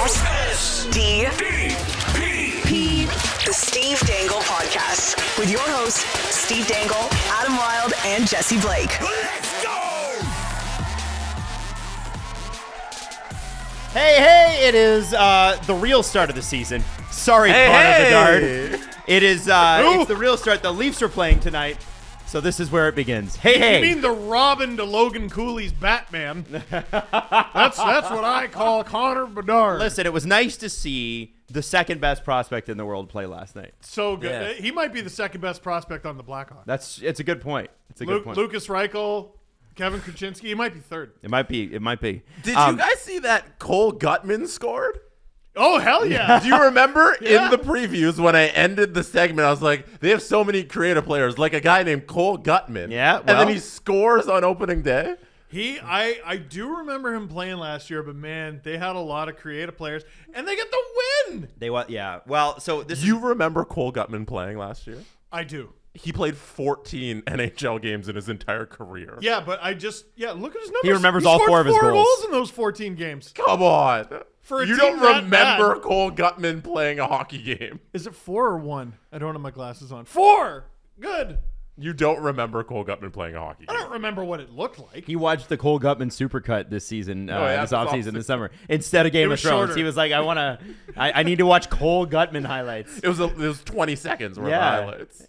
S-S-D-P. The Steve Dangle Podcast. With your hosts, Steve Dangle, Adam Wilde, and Jesse Blake. Let's go! Hey, it is the real start of the season. Sorry, Connor Bedard. It is it's the real start. The Leafs are playing tonight, so this is where it begins. Hey. You mean the Robin to Logan Cooley's Batman? That's what I call Connor Bedard. Listen, it was nice to see the second best prospect in the world play last night. So good. Yeah. He might be the second best prospect on the Blackhawks. It's a good point. It's a good point. Lucas Reichel, Kevin Kuczynski. He might be third. It might be. Did you guys see that Cole Gutman scored? Oh, hell yeah. Do you remember Yeah. in the previews when I ended the segment, I was like, they have so many creative players, like a guy named Cole Gutman. Yeah, and then well. he scores on opening day. I do remember him playing last year, but man, they had a lot of creative players, and they get the win. Well, so this You remember Cole Gutman playing last year? I do. He played 14 NHL games in his entire career. Yeah, but look at his numbers. He remembers all scored four of his four goals. in those 14 games. Come on. For a you team don't that remember bad. Cole Gutman playing a hockey game. Is it 4 or 1? I don't have my glasses on. 4. Good. You don't remember Cole Gutman playing a hockey I game. don't remember what it looked like. He watched the Cole Gutman supercut this season, this this offseason, offseason. this summer, instead of Game of was Thrones. shorter. He was like, I need to watch Cole Gutman highlights. It was 20 seconds worth Yeah. of highlights.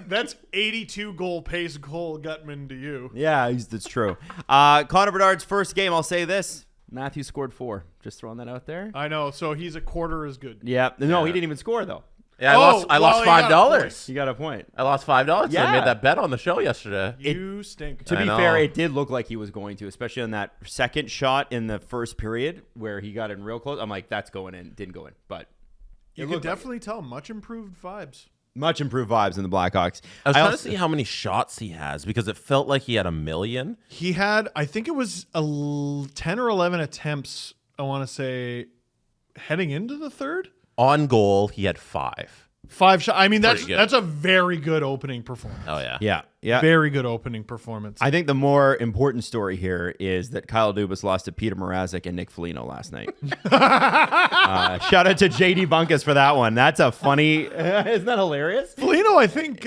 That's 82 goal pace Cole Gutman to you. Yeah, that's true. Connor Bedard's first game, I'll say this. Matthew scored 4. Just throwing that out there. I know. So he's a quarter as good. Yeah. No, he didn't even score, though. Yeah, I Oh, lost well, he got a $5. You got a point. I lost $5. Yeah. I made that bet on the show yesterday. You stink. To I be know. fair, it did look like he was going to, especially on that second shot in the first period where he got in real close. I'm like, that's going in. Didn't go in. But You it could looked like definitely tell much improved vibes. much improved vibes in the Blackhawks. I was trying also- to see how many shots he has because it felt like he had 1 million. He had, I think it was 10 or 11 attempts, I want to say, heading into the third. On goal, he had 5. 5 shots. I mean, Pretty good. that's a very good opening performance. Oh, yeah. Yeah. Very good opening performance. I think the more important story here is that Kyle Dubas lost to Peter Mrazek and Nick Foligno last night. Shout out to JD Bunkus for that one. That's a funny. Isn't that hilarious? Foligno, I think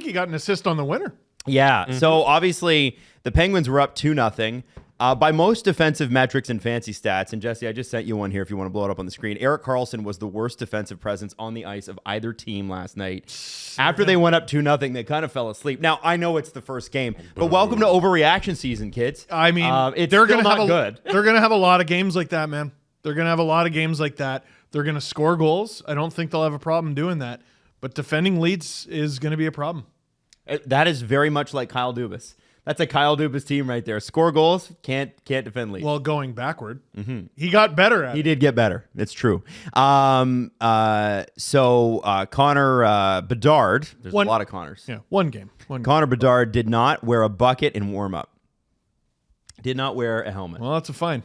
he got an assist on the winner. Yeah. So obviously the Penguins were up 2-0. By most defensive metrics and fancy stats, and Jesse, I just sent you one here if you want to blow it up on the screen. Erik Karlsson was the worst defensive presence on the ice of either team last night. After they went up 2-0, they kind of fell asleep. Now, I know it's the first game, but welcome to overreaction season, kids. I mean, it's they're still gonna not have good. They're going to have a lot of games like that, man. They're going to have a lot of games like that. They're going to score goals. I don't think they'll have a problem doing that. But defending leads is going to be a problem. That is very much like Kyle Dubas. That's a Kyle Dubas team right there. Score goals, can't defend leads. Well, going backward, he got better at He it. did get better. It's true. So Connor Bedard, there's a lot of Connors. Yeah, one game. Connor Bedard did not wear a bucket in warm-up. Did not wear a helmet. Well, that's a fine.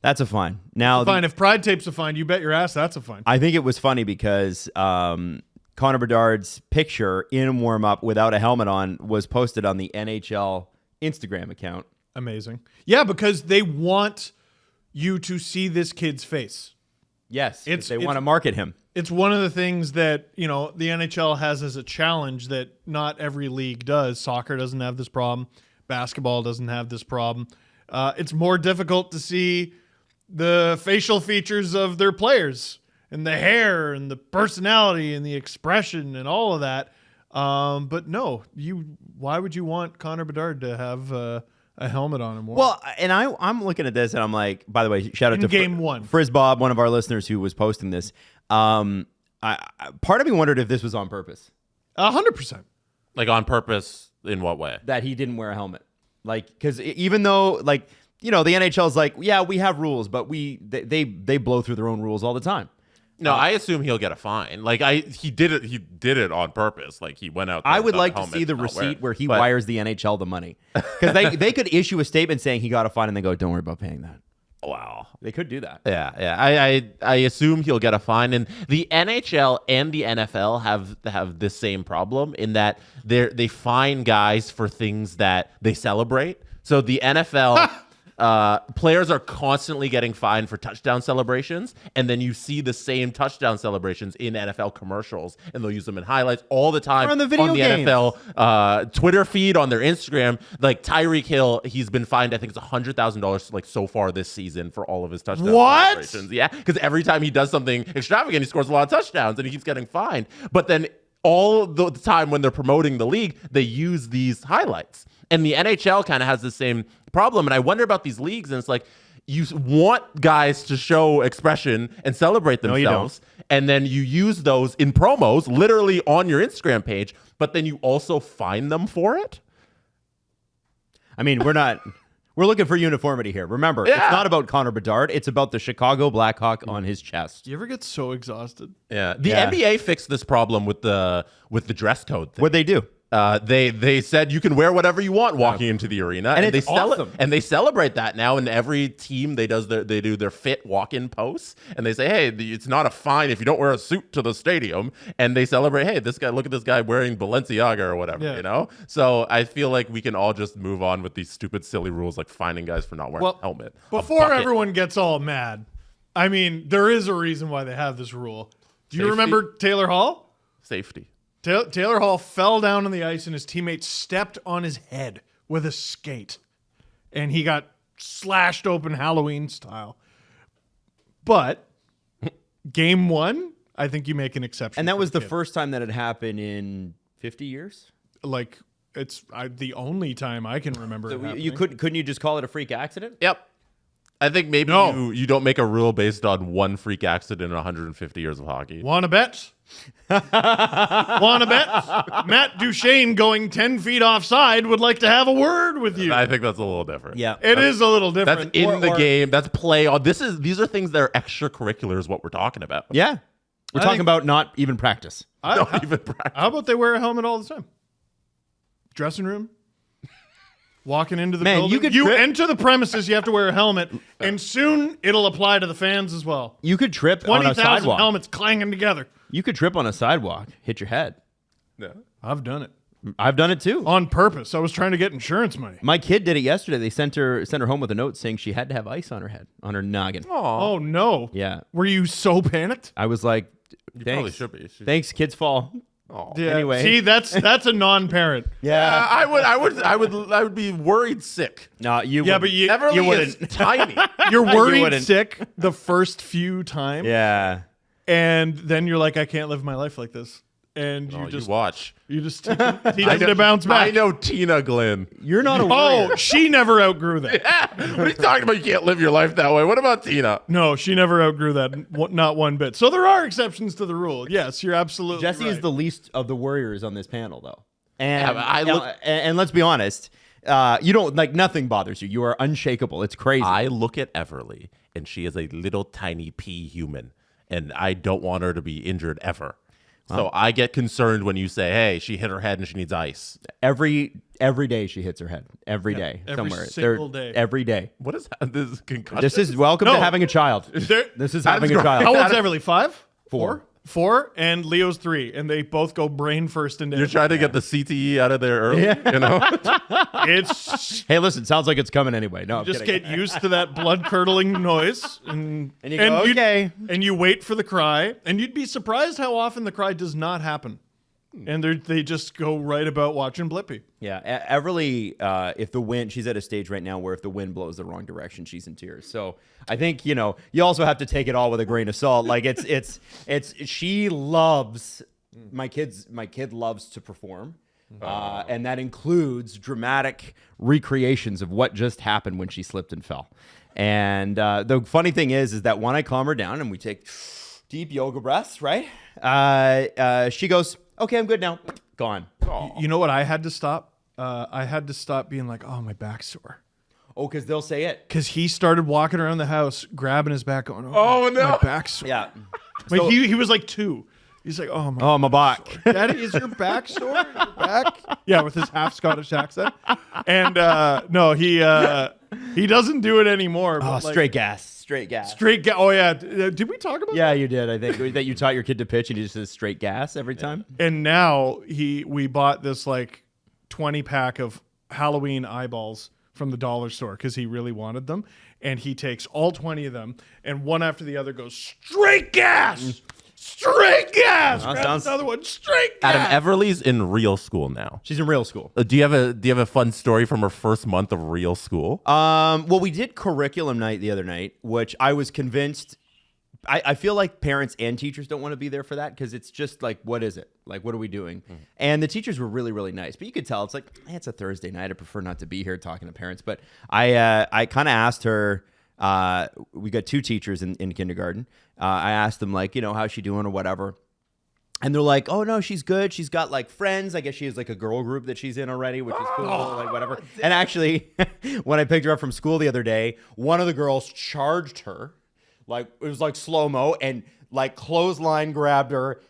That's a fine. Now, Fine. If Pride Tape's a fine, you bet your ass that's a fine. I think it was funny because Connor Bedard's picture in warm-up without a helmet on was posted on the NHL Instagram account. Amazing. Yeah, because they want you to see this kid's face. Yes, It's- they want to market him. It's one of the things that, the NHL has as a challenge that not every league does. Soccer doesn't have this problem. Basketball doesn't have this problem. It's more difficult to see the facial features of their players and the hair and the personality and the expression and all of that. But no, why would you want Connor Bedard to have a helmet on him? Well, and I'm looking at this and I'm like, by the way, shout out to game one. Frizz Bob, one of our listeners who was posting this. Part of me wondered if this was on purpose, 100%. Like on purpose in what way? that he didn't wear a helmet. Like, because even though, like, the NHL is like, yeah, we have rules, but they blow through their own rules all the time. No, I assume he'll get a fine. Like he did it on purpose. Like he went out there I would without like a to helmet, see the not wear receipt it. where he But- wires the NHL the money. Because they could issue a statement saying he got a fine and they go, don't worry about paying that. Wow. They could do that. Yeah. I assume he'll get a fine, and the NHL and the NFL have this same problem in that they fine guys for things that they celebrate. So the NFL players are constantly getting fined for touchdown celebrations, and then you see the same touchdown celebrations in NFL commercials, and they'll use them in highlights all the time on the video games. NFL Twitter feed, on their Instagram. Like Tyreek Hill, he's been fined, I think it's $100,000 like so far this season for all of his touchdown celebrations. Yeah, because every time he does something extravagant, he scores a lot of touchdowns, and he keeps getting fined. But then all the time when they're promoting the league, they use these highlights. And the NHL kind of has the same problem. And I wonder about these leagues, and it's like, you want guys to show expression and celebrate themselves, and then you use those in promos, literally on your Instagram page, but then you also fine them for it? I mean, we're looking for uniformity here. Remember, it's not about Connor Bedard. It's about the Chicago Blackhawk on his chest. Do you ever get so exhausted? Yeah. The NBA fixed this problem with the dress code thing. What'd they do? They said you can wear whatever you want walking into the arena, And they it's awesome. and they celebrate that now. And every team they do their fit walk-in posts, and they say, hey, it's not a fine if you don't wear a suit to the stadium. And they celebrate, hey, look at this guy wearing Balenciaga or whatever, you know. So I feel like we can all just move on with these stupid, silly rules like fining guys for not wearing a helmet. Before everyone gets all mad, I mean, there is a reason why they have this rule. Do you remember Taylor Hall? Safety. Taylor Hall fell down on the ice and his teammate stepped on his head with a skate. And he got slashed open Halloween style. But game one, I think you make an exception. And that was the first time that had happened in 50 years? Like, it's the only time I can remember it happening. You couldn't you just call it a freak accident? Yep. I think maybe you don't make a rule based on one freak accident in 150 years of hockey. Wanna bet? Wanna bet? Matt Duchene going 10 feet offside would like to have a word with you. I think that's a little different. Yeah. It is a little different. That's in the game. That's play. These are things that are extracurricular is what we're talking about. Yeah. We're talking about not even practice. Not even practice. How about they wear a helmet all the time? Dressing room? Walking into the building. You enter the premises, you have to wear a helmet, and soon it'll apply to the fans as well. You could trip on a 20,000 sidewalk. helmets clanging together. You could trip on a sidewalk, hit your head. Yeah. I've done it. I've done it too. On purpose. I was trying to get insurance money. My kid did it yesterday. They sent her home with a note saying she had to have ice on her head, on her noggin. Oh, no. Yeah. Were you so panicked? I was like, You probably thanks. should be. Thanks, kids fall. Oh. Yeah. Anyway. See, that's a non-parent. Yeah. I would be worried sick. No, you Yeah, wouldn't. but you Everly wouldn't. is tiny. You're worried wouldn't. sick the first few times. Yeah. And then you're like, I can't live my life like this. And you just watch. teach them to bounce back. I know Tina Glenn. You're not a warrior. Oh, she never outgrew that. What are you talking about? You can't live your life that way. What about Tina? No, she never outgrew that. Not one bit. So there are exceptions to the rule. Yes, you're absolutely Jesse right. is the least of the warriors on this panel, though. And Yeah, but I look- and let's be honest, you don't like nothing bothers you. You are unshakable. It's crazy. I look at Everly, and she is a little tiny pea human, and I don't want her to be injured ever. So I get concerned when you say, hey, she hit her head and she needs ice. Every day she hits her head. Every day. every Somewhere. single day. Every day. What is that? This is concussion? This is welcome No. to having a child. There- This is That having is a child. How old's Everly? 5? Four. 4, and Leo's 3, and they both go brain first into You're trying to get the CTE out of there early, you know? It's Hey, listen, sounds like it's coming anyway. No, I'm just kidding. get used to that blood curdling noise, and And you go, okay. and you wait for the cry, and you'd be surprised how often the cry does not happen, and they just go right about watching Blippi. Yeah, Everly, if the wind, she's at a stage right now where if the wind blows the wrong direction, she's in tears. So I think, you also have to take it all with a grain of salt. Like she loves, my kid loves to perform. And that includes dramatic recreations of what just happened when she slipped and fell. And the funny thing is that when I calm her down and we take deep yoga breaths, right? She goes, okay, I'm good now. Gone. You know what I had to stop? I had to stop being like, oh, my back's sore. Oh, because they'll say it. Because he started walking around the house, grabbing his back, going, oh no, my back's sore. Yeah. Like So- he was like 2. He's like, oh my. Oh, my back. Daddy, is your back sore? Your back? Yeah, with his half Scottish accent. And no, he doesn't do it anymore. Oh, But like, straight gas. Straight gas. Oh yeah. Did we talk about? Yeah, you did. I think that you taught your kid to pitch and he just says straight gas every time. And now we bought this like 20-pack of Halloween eyeballs from the dollar store because he really wanted them. And he takes all 20 of them, and one after the other goes, straight gas! Straight gas! Grabs another one, straight gas! Adam, Everly's in real school now. She's in real school. Do you have a fun story from her first month of real school? Well, we did curriculum night the other night, which I was convinced. I feel like parents and teachers don't want to be there for that because it's just like, what is it? Like, what are we doing? Mm-hmm. And the teachers were really, really nice. But you could tell it's like, it's a Thursday night. I prefer not to be here talking to parents. But I kind of asked her, we got 2 teachers in kindergarten. I asked them, like, how's she doing or whatever. And they're like, oh, no, she's good. She's got, like, friends. I guess she has, like, a girl group that she's in already, which is cool, like, whatever. And actually, when I picked her up from school the other day, one of the girls charged her. Like, it was like slow-mo, and like clothesline grabbed her,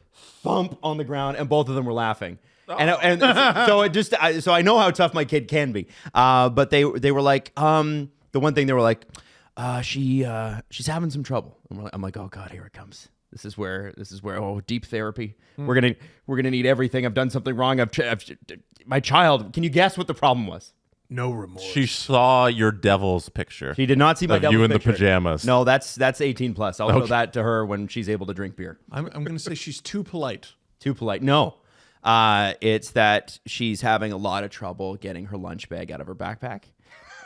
thump on the ground, and both of them were laughing. And so I know how tough my kid can be. But they were like, the one thing they were like, she's having some trouble. I'm like, oh God, here it comes. This is where deep therapy. We're gonna need everything. I've done something wrong. My child. Can you guess what the problem was? No remorse. She saw your devil's picture. She did not see my devil's you in picture. the pajamas. No, that's 18 plus. I'll show that to her when she's able to drink beer. I'm going to say she's too polite. Too polite. No. It's that she's having a lot of trouble getting her lunch bag out of her backpack.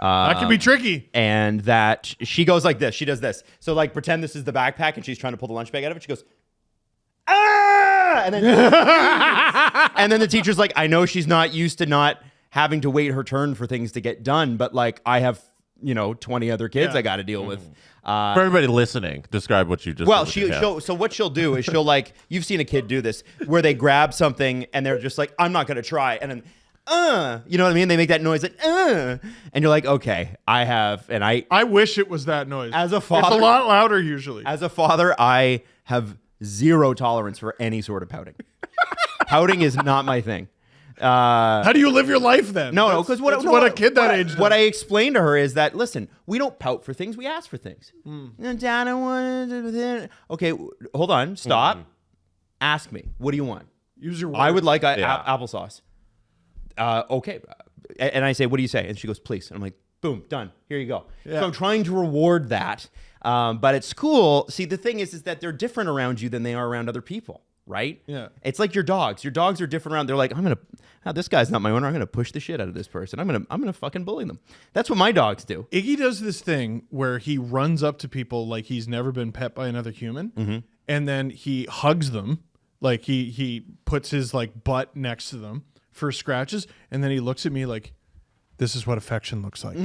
That can be tricky. And that she goes like this. She does this. So like pretend this is the backpack and she's trying to pull the lunch bag out of it. She goes, ah! And then the teacher's like, I know she's not used to not having to wait her turn for things to get done, but like I have 20 other kids I got to deal with. For everybody listening, describe what you just Well, so what she'll do is she'll like, you've seen a kid do this where they grab something and they're just like, I'm not going to try. And then, you know what I mean? They make that noise like, and you're like, okay, I wish it was that noise. As a father, it's a lot louder usually. As a father, I have zero tolerance for any sort of pouting. Pouting is not my thing. How do you live your life then? No, because what a kid that age does. What I explained to her is that, listen, we don't pout for things, we ask for things. Okay, hold on, stop. Ask me, what do you want? Use your words. I would like applesauce. Okay, and I say, what do you say? And she goes, please. And I'm like, boom, done. Here you go. Yeah. So I'm trying to reward that. But at school, see, the thing is that they're different around you than they are around other people. Right? Yeah. It's like your dogs. Your dogs are different around. They're like, this guy's not my owner. I'm gonna push the shit out of this person. I'm gonna fucking bully them. That's what my dogs do. Iggy does this thing where he runs up to people like he's never been pet by another human, and then he hugs them, like he puts his like butt next to them for scratches, and then he looks at me like, this is what affection looks like.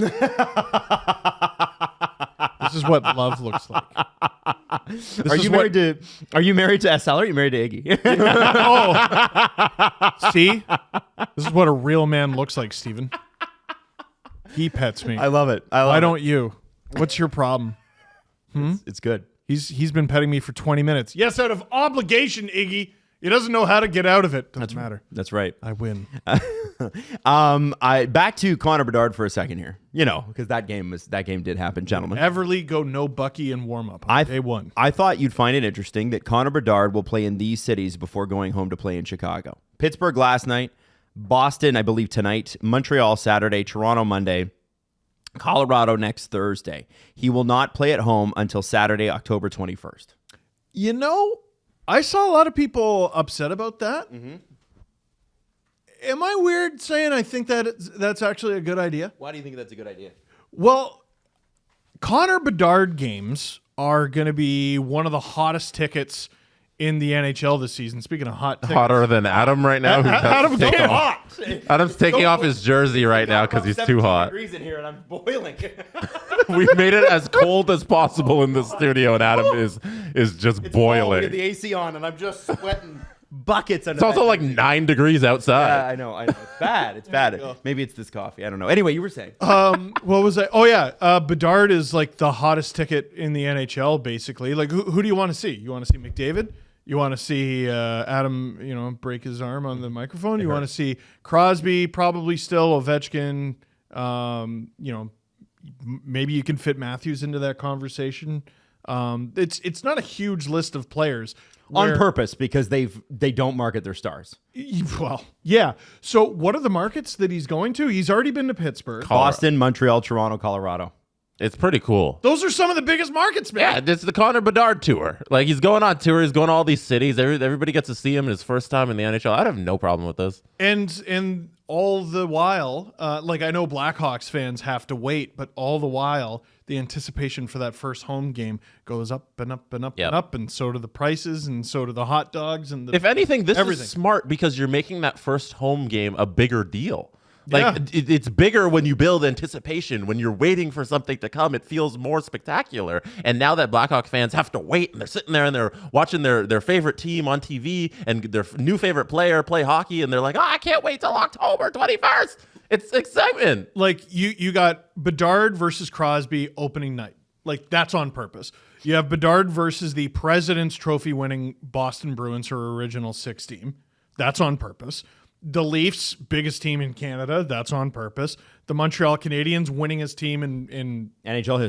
This is what love looks like. Are you married to SL or are you married to Iggy? Oh. See? This is what a real man looks like, Steven. He pets me. I love it. Why don't you? What's your problem? It's good. He's been petting me for 20 minutes. Yes, out of obligation, Iggy. He doesn't know how to get out of it. Doesn't matter. That's right. I win. Back to Connor Bedard for a second here. Because that game did happen, gentlemen. Everly go no Bucky in warm up. Day one. I thought you'd find it interesting that Connor Bedard will play in these cities before going home to play in Chicago. Pittsburgh last night, Boston, I believe tonight, Montreal Saturday, Toronto Monday, Colorado next Thursday. He will not play at home until Saturday, October 21st. I saw a lot of people upset about that. Am I weird saying I think that's actually a good idea? Why do you think that's a good idea? Well, Connor Bedard games are going to be one of the hottest tickets in the NHL this season. Speaking of hot tickets. Hotter than Adam right now. Adam's taking off his jersey right now because he's too hot. Degrees in here and I'm boiling. We've made it as cold as possible in the studio, and Adam is just boiling. We have the AC on, and I'm just sweating buckets. It's also like 9 degrees outside. Yeah, I know. It's bad. It's bad. Maybe it's this coffee. I don't know. Anyway, you were saying. What was I? Oh yeah, Bedard is like the hottest ticket in the NHL. Basically, like who do you want to see? You want to see McDavid? You want to see Adam, break his arm on the microphone? You want to see Crosby? Probably still Ovechkin. Maybe you can fit Matthews into that conversation. It's not a huge list of players. On purpose, because they don't market their stars. Well, yeah. So what are the markets that he's going to? He's already been to Pittsburgh. Boston, Montreal, Toronto, Colorado. It's pretty cool. Those are some of the biggest markets, man. Yeah, it's the Connor Bedard tour. Like, he's going on tour. He's going to all these cities. Everybody gets to see him in his first time in the NHL. I'd have no problem with this. And all the while, like, I know Blackhawks fans have to wait, but all the while, the anticipation for that first home game goes up and up and up and up, and so do the prices, and so do the hot dogs. And if anything, this is smart because you're making that first home game a bigger deal. Like, it's bigger when you build anticipation. When you're waiting for something to come, it feels more spectacular. And now that Blackhawk fans have to wait, and they're sitting there and they're watching their favorite team on TV and their new favorite player play hockey, and they're like, I can't wait till October 21st. It's excitement. Like, you got Bedard versus Crosby opening night. Like, that's on purpose. You have Bedard versus the President's Trophy winning Boston Bruins, her original 6 team. That's on purpose. The Leafs, biggest team in Canada, that's on purpose. The Montreal Canadiens, winningest team in NHL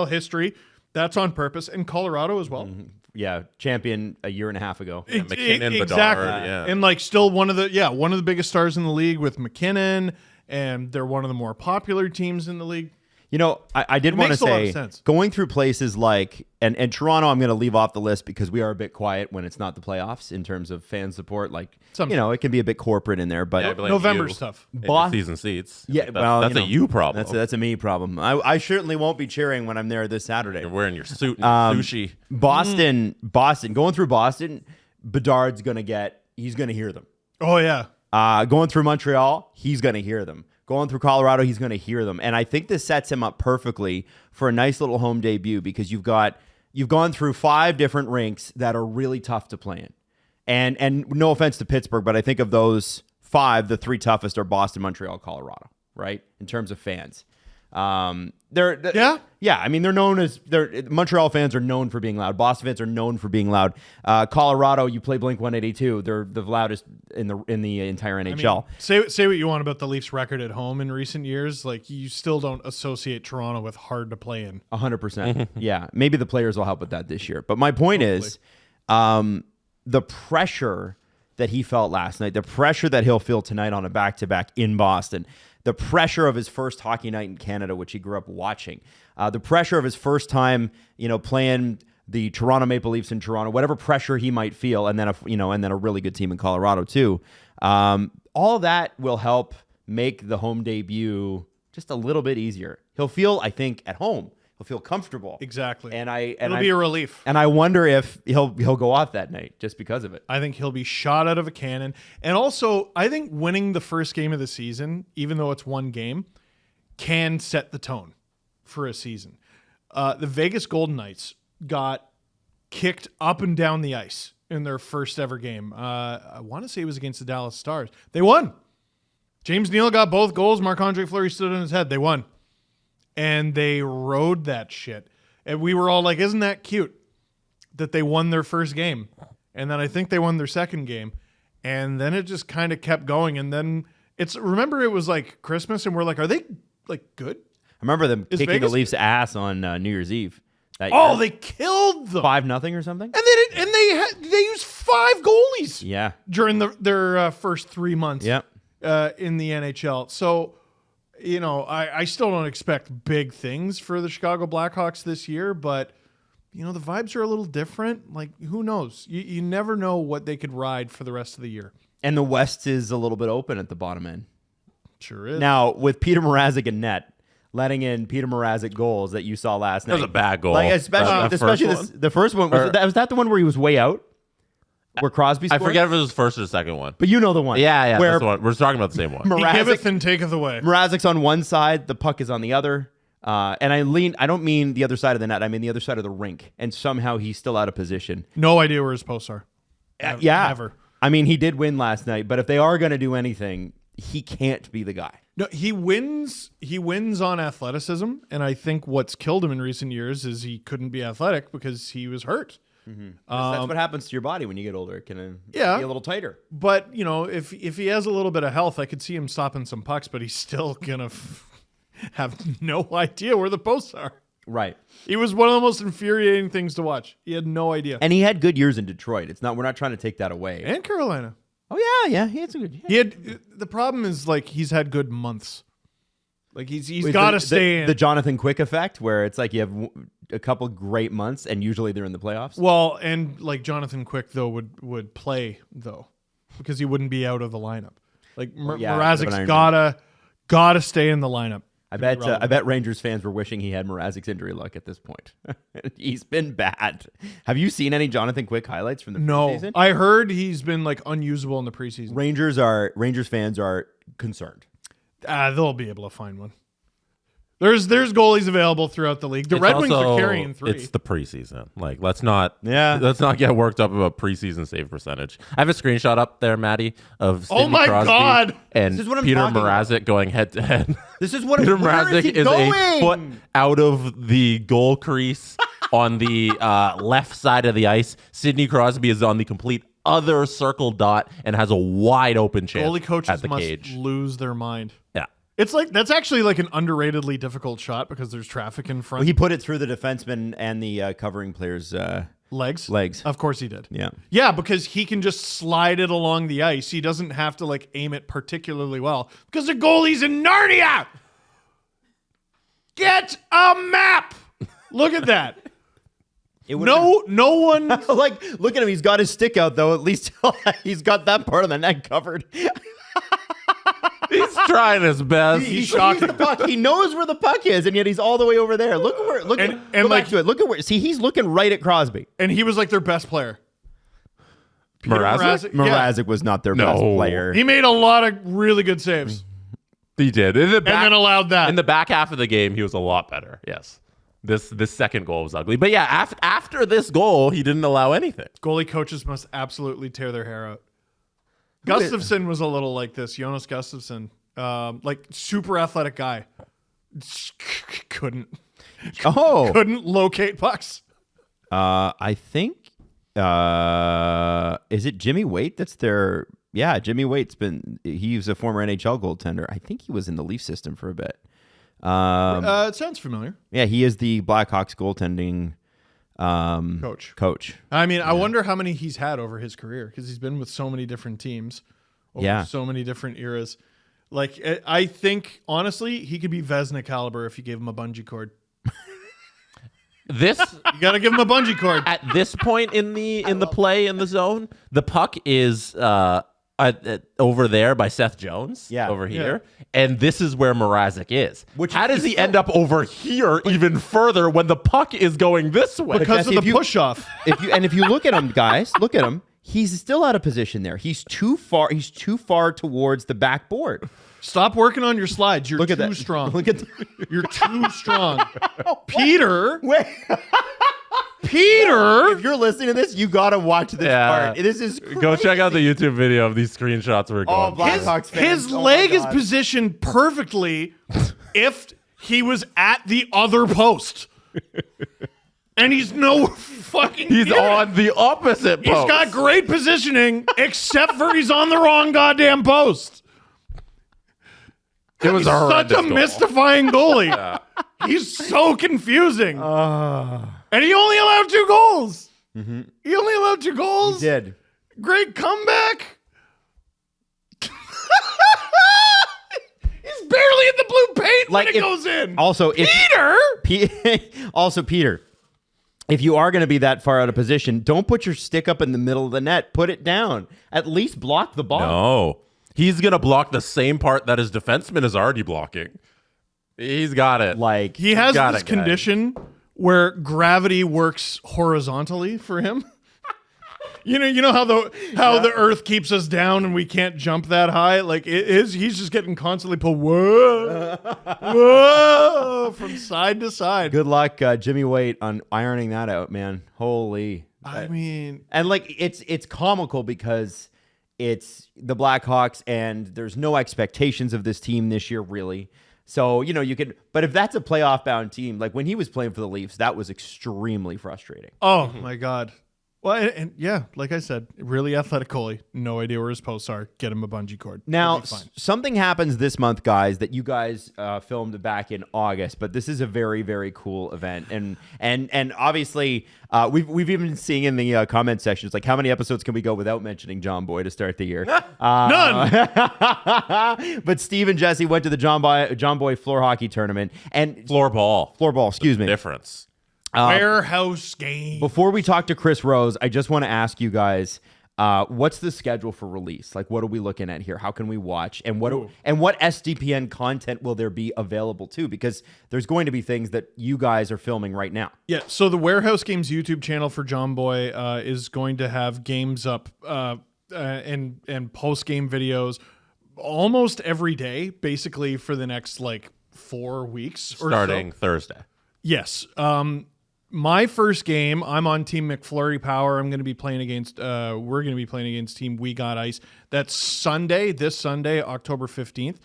history. That's on purpose. And Colorado as well. Mm-hmm. Yeah, champion a year and a half ago. Yeah, McKinnon, exactly. Bedard, yeah. And like still one of the biggest stars in the league with McKinnon, and they're one of the more popular teams in the league. You know, I did want to say, sense. Going through places like, and Toronto, I'm going to leave off the list because we are a bit quiet when it's not the playoffs in terms of fan support. Like, it can be a bit corporate in there, but November stuff. Season seats. Yeah, that's a you problem. That's a me problem. I certainly won't be cheering when I'm there this Saturday. You're wearing your suit and sushi. Boston, going through Boston, Bedard's he's going to hear them. Oh, yeah. Going through Montreal, he's going to hear them. Going through Colorado, he's going to hear them. And I think this sets him up perfectly for a nice little home debut because you've gone through 5 different rinks that are really tough to play in. And no offense to Pittsburgh, but I think of those 5, the 3 toughest are Boston, Montreal, Colorado, right? In terms of fans. Yeah. I mean, Montreal fans are known for being loud. Boston fans are known for being loud. Colorado, you play Blink-182, they're the loudest in the entire NHL. I mean, say what you want about the Leafs' record at home in recent years. Like, you still don't associate Toronto with hard to play in. 100%. Yeah, maybe the players will help with that this year. But my point is, the pressure that he felt last night, the pressure that he'll feel tonight on a back-to-back in Boston, the pressure of his first hockey night in Canada, which he grew up watching, the pressure of his first time, playing the Toronto Maple Leafs in Toronto, whatever pressure he might feel, and then a really good team in Colorado too. All that will help make the home debut just a little bit easier. He'll feel, I think, at home. He'll feel comfortable. Exactly. It'll be a relief. And I wonder if he'll go off that night just because of it. I think he'll be shot out of a cannon. And also, I think winning the first game of the season, even though it's one game, can set the tone for a season. The Vegas Golden Knights got kicked up and down the ice in their first ever game. I want to say it was against the Dallas Stars. They won. James Neal got both goals. Marc-Andre Fleury stood on his head. They won. And they rode that shit. And we were all like, isn't that cute that they won their first game? And then I think they won their second game. And then it just kind of kept going. And then remember it was like Christmas and we're like, are they like good? I remember them kicking the Leafs' ass on New Year's Eve. Oh, they killed them 5-0 or something. And they used 5 goalies. Yeah, during their first 3 months. Yep. In the NHL. So, I still don't expect big things for the Chicago Blackhawks this year, but the vibes are a little different. Like, who knows? You never know what they could ride for the rest of the year. And the West is a little bit open at the bottom end. Sure is. Now, with Peter Mrazek in net, letting in Peter Mrazek goals that you saw last night. That was a bad goal. Like, especially the first one. Was that the one where he was way out? Where Crosby scored? I forget if it was the first or the second one. But you know the one. Yeah, where that's the one. We're talking about the same one. He giveth and taketh away. Mrazek's on one side, the puck is on the other. And I don't mean the other side of the net, I mean the other side of the rink. And somehow he's still out of position. No idea where his posts are. Yeah. Never. I mean, he did win last night, but if they are going to do anything, he can't be the guy. No, he wins on athleticism. And I think what's killed him in recent years is he couldn't be athletic because he was hurt. Mm-hmm. That's what happens to your body when you get older. It can be a little tighter. But, if he has a little bit of health, I could see him stopping some pucks, but he's still going to have no idea where the posts are. Right. He was one of the most infuriating things to watch. He had no idea. And he had good years in Detroit. We're not trying to take that away. And Carolina. Oh yeah. He had some good. He had the problem is like he's had good months. Like he's got to stay in the Jonathan Quick effect, where it's like you have a couple great months, and usually they're in the playoffs. Well, and like Jonathan Quick though would play though, because he wouldn't be out of the lineup. Like Mrazek's gotta stay in the lineup. I bet Rangers fans were wishing he had Mrazek's injury luck at this point. He's been bad. Have you seen any Jonathan Quick highlights from the preseason? No, I heard he's been like unusable in the preseason. Rangers fans are concerned. They'll be able to find one. There's goalies available throughout the league. The Red Wings are carrying 3. It's the preseason. Like, let's not get worked up about preseason save percentage. I have a screenshot up there, Maddie, of Sidney Crosby God, and Peter Mrazek going head to head. This is what Peter Mrazek is a foot out of the goal crease on the left side of the ice. Sidney Crosby is on the complete other circle dot and has a wide open chance. Goalie coaches at the must cage. lose their mind. Yeah. It's like that's actually like an underratedly difficult shot because there's traffic in front. Well, he put it through the defenseman and the covering player's legs. Of course he did. Yeah, because he can just slide it along the ice. He doesn't have to like aim it particularly well because the goalie's in Narnia. Get a map. Look at that. No one. Like, look at him. He's got his stick out though. At least he's got that part of the net covered. He's trying his best. He's shocking. The puck. He knows where the puck is, and yet he's all the way over there. Look back to it. Look at where. See, he's looking right at Crosby, and he was like their best player. Mrazek was not their best player. He made a lot of really good saves. He did, and then allowed that in the back half of the game. He was a lot better. Yes, this second goal was ugly, but yeah, after this goal, he didn't allow anything. Goalie coaches must absolutely tear their hair out. Gustafsson was a little like this. Jonas Gustafsson, like super athletic guy, couldn't locate pucks. I think is it Jimmy Waite? That's their Jimmy Waite's he's a former NHL goaltender. I think he was in the Leaf system for a bit. It sounds familiar. Yeah, he is the Blackhawks goaltending coach. I mean, I wonder how many he's had over his career because he's been with so many different teams over so many different eras. Like, I think honestly, he could be Vezina caliber if you gave him a bungee cord. You got to give him a bungee cord. At this point in the play in the zone, the puck is over there by Seth Jones. Over here. And this is where Mrazek is. How does he end up over here even further when the puck is going this way? Because of the push-off. If you look at him, guys, look at him. He's still out of position there. He's too far towards the backboard. Stop working on your slides. You're too strong. You're too strong. Peter. Peter, if you're listening to this, you gotta watch this part. This is crazy. Go check out the YouTube video of these screenshots we're going. Blackhawks fans. His leg is positioned perfectly if he was at the other post. And he's He's on the opposite post. He's got great positioning, except for he's on the wrong goddamn post. It was such a mystifying goalie. He's so confusing. And he only allowed 2 goals. Mm-hmm. He only allowed 2 goals. He did. Great comeback. He's barely in the blue paint when it goes in. Also, Peter. Peter, if you are going to be that far out of position, don't put your stick up in the middle of the net. Put it down. At least block the ball. No. He's going to block the same part that his defenseman is already blocking. He's got it. Like, he has this condition where gravity works horizontally for him. You know how the earth keeps us down and we can't jump that high? Like he's just getting constantly pulled from side to side. Good luck, Jimmy Waite, on ironing that out, man. Holy. I mean, and like it's comical because it's the Blackhawks and there's no expectations of this team this year, really. So, you could, but if that's a playoff bound team, like when he was playing for the Leafs, that was extremely frustrating. Oh my God. Well, and yeah, like I said, really athletic goalie. No idea where his posts are. Get him a bungee cord. Now, something happens this month, guys, that you guys filmed back in August, but this is a very, very cool event. And obviously, we've even been seeing in the comment sections, like, how many episodes can we go without mentioning Jomboy to start the year? None! But Steve and Jesse went to the Jomboy floor hockey tournament. And Floorball, excuse me. Difference. Warehouse game. Before we talk to Chris Rose, I just want to ask you guys, what's the schedule for release? Like, what are we looking at here? How can we watch? And what SDPN content will there be available too? Because there's going to be things that you guys are filming right now. Yeah, so the Warehouse Games YouTube channel for Jomboy is going to have games up and post-game videos almost every day, basically for the next, 4 weeks or so. Starting Thursday. Yes. My first game, I'm on Team McFlurry Power. I'm going to be playing against, we're going to be playing against Team We Got Ice. That's this Sunday, October 15th.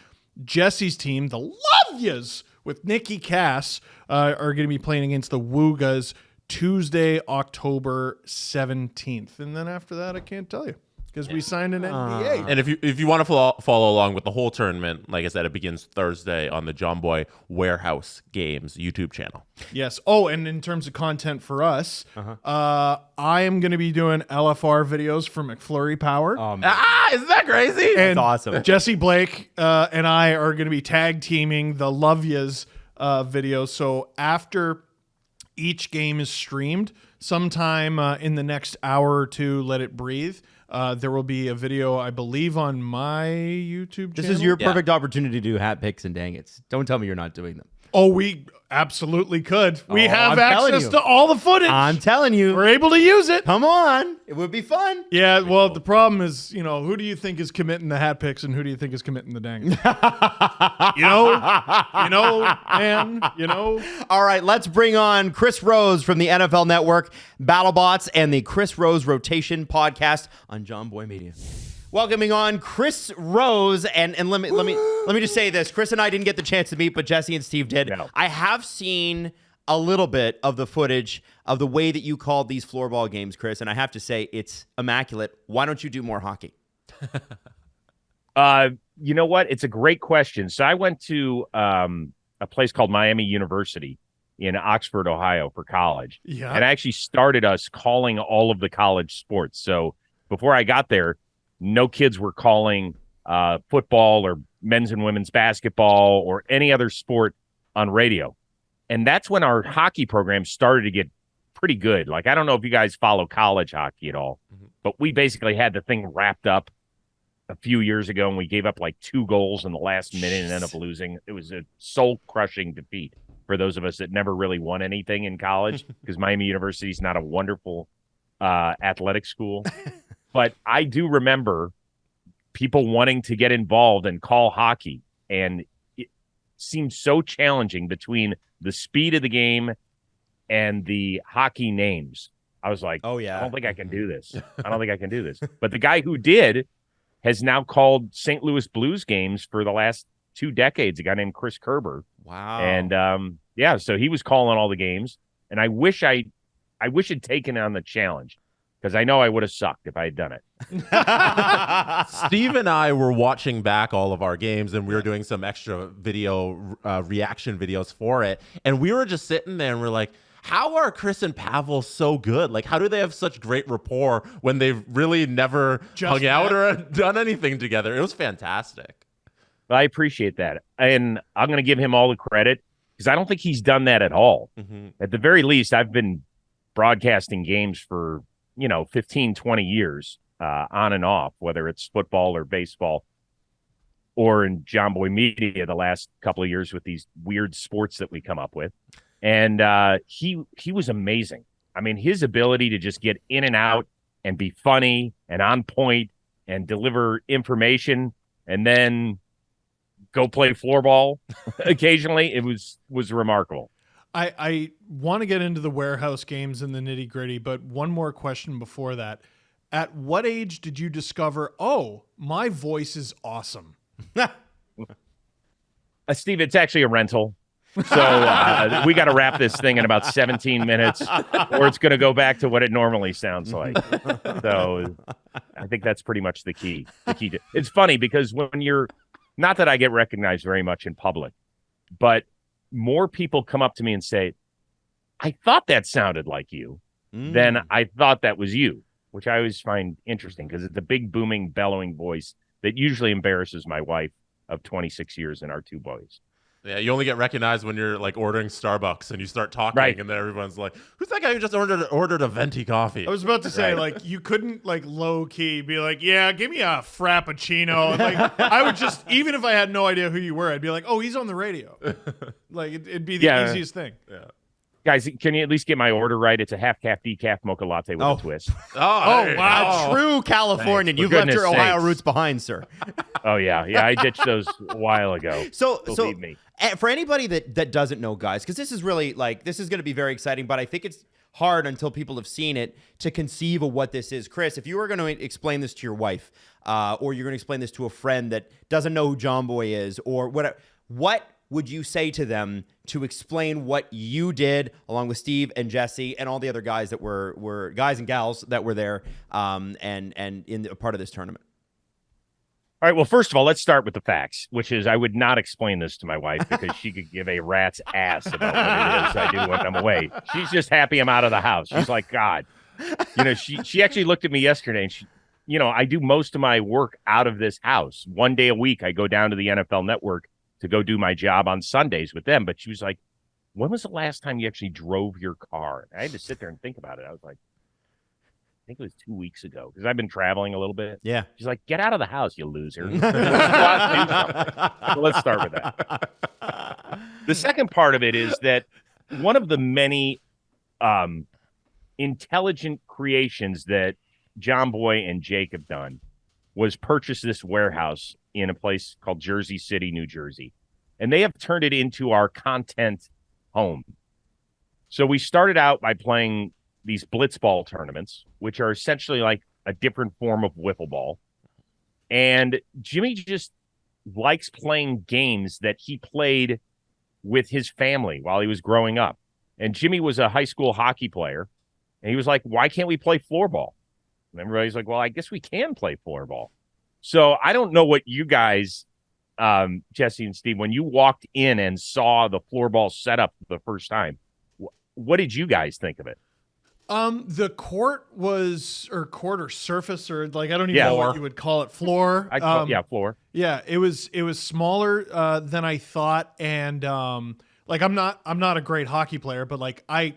Jesse's team, the Love Yas, with Nikki Cass, are going to be playing against the Woogas Tuesday, October 17th. And then after that, I can't tell you. Because we signed an NDA. And if you want to follow along with the whole tournament, like I said, it begins Thursday on the Jomboy Warehouse Games YouTube channel. Yes. Oh, and in terms of content for us, I am going to be doing LFR videos for McFlurry Power. Isn't that crazy? That's awesome. Jesse Blake and I are going to be tag teaming the Love Yas videos. So after each game is streamed, sometime in the next hour or two, let it breathe. There will be a video, I believe, on my YouTube channel. This is your perfect opportunity to do hat picks and dang it's. Don't tell me you're not doing them. Oh, we absolutely could. We have access to all the footage. I'm telling you. We're able to use it. Come on. It would be fun. Yeah, well, the problem is, who do you think is committing the hat picks and who do you think is committing the dang? man. All right, let's bring on Chris Rose from the NFL Network, BattleBots, and the Chris Rose Rotation podcast on Jomboy Media. Welcoming on Chris Rose, and let me just say this: Chris and I didn't get the chance to meet, but Jesse and Steve did. No. I have seen a little bit of the footage of the way that you called these floorball games, Chris, and I have to say it's immaculate. Why don't you do more hockey? You know what? It's a great question. So I went to a place called Miami University in Oxford, Ohio, for college. Yeah, and I actually started us calling all of the college sports. So before I got there, no kids were calling football or men's and women's basketball or any other sport on radio. And that's when our hockey program started to get pretty good. Like, I don't know if you guys follow college hockey at all, but we basically had the thing wrapped up a few years ago, and we gave up 2 goals in the last minute and ended up losing. It was a soul-crushing defeat for those of us that never really won anything in college, because Miami University is not a wonderful athletic school. But I do remember people wanting to get involved and call hockey, and it seemed so challenging between the speed of the game and the hockey names. I was like, oh, yeah. I don't think I can do this. But the guy who did has now called St. Louis Blues games for the last 2 decades, a guy named Chris Kerber. Wow. And, so he was calling all the games, and I wish I'd taken on the challenge, because I know I would have sucked if I had done it. Steve and I were watching back all of our games, and we were doing some extra video reaction videos for it. And we were just sitting there, and we're like, how are Chris and Pavel so good? Like, how do they have such great rapport when they've really never hung out or done anything together? It was fantastic. I appreciate that. And I'm going to give him all the credit, because I don't think he's done that at all. At the very least, I've been broadcasting games for 15, 20 years on and off, whether it's football or baseball or in Jomboy Media the last couple of years with these weird sports that we come up with. And he was amazing. I mean, his ability to just get in and out and be funny and on point and deliver information and then go play floorball occasionally, it was remarkable. I want to get into the warehouse games and the nitty gritty, but one more question before that. At what age did you discover, my voice is awesome? Steve, it's actually a rental. So we got to wrap this thing in about 17 minutes, or it's going to go back to what it normally sounds like. So I think that's pretty much the key. It's funny because when you're, not that I get recognized very much in public, but more people come up to me and say, I thought that sounded like you than I thought that was you, which I always find interesting because it's a big, booming, bellowing voice that usually embarrasses my wife of 26 years and our two boys. Yeah, you only get recognized when you're like ordering Starbucks and you start talking, right. And then everyone's like, "Who's that guy who just ordered a venti coffee?" I was about to say, like, you couldn't like low key be like, "Yeah, give me a frappuccino." And, like, I would just, even if I had no idea who you were, I'd be like, "Oh, he's on the radio." Like, it'd be the easiest thing. Yeah. Guys, can you at least get my order right? It's a half-calf decaf mocha latte with a twist. Oh, wow. True Californian. You've left your Ohio roots behind, sir. Oh, yeah. Yeah, I ditched those a while ago. Believe me. For anybody that doesn't know, guys, because this is really, like, this is going to be very exciting, but I think it's hard until people have seen it to conceive of what this is. Chris, if you were going to explain this to your wife, or you're going to explain this to a friend that doesn't know who Jomboy is, or whatever, what would you say to them to explain what you did along with Steve and Jesse and all the other guys that were guys and gals that were there and in a part of this tournament? All right. Well, first of all, let's start with the facts, which is I would not explain this to my wife because she could give a rat's ass about what it is I do when I'm away. She's just happy I'm out of the house. She's like, God, she actually looked at me yesterday and I do most of my work out of this house. One day a week, I go down to the NFL Network to go do my job on Sundays with them. But she was like, when was the last time you actually drove your car? And I had to sit there and think about it. I was like, I think it was 2 weeks ago because I've been traveling a little bit. Yeah. She's like, get out of the house, you loser. So let's start with that. The second part of it is that one of the many intelligent creations that Jomboy and Jake have done was purchase this warehouse in a place called Jersey City, New Jersey. And they have turned it into our content home. So we started out by playing these blitzball tournaments, which are essentially like a different form of wiffle ball. And Jimmy just likes playing games that he played with his family while he was growing up. And Jimmy was a high school hockey player. And he was like, why can't we play floorball? And everybody's like, well, I guess we can play floorball. So I don't know what you guys, Jesse and Steve, when you walked in and saw the floorball setup the first time, what did you guys think of it? The court or surface, or like, I don't even know what you would call it. Floor. Floor. Yeah, it was smaller than I thought. And like, I'm not a great hockey player, but like I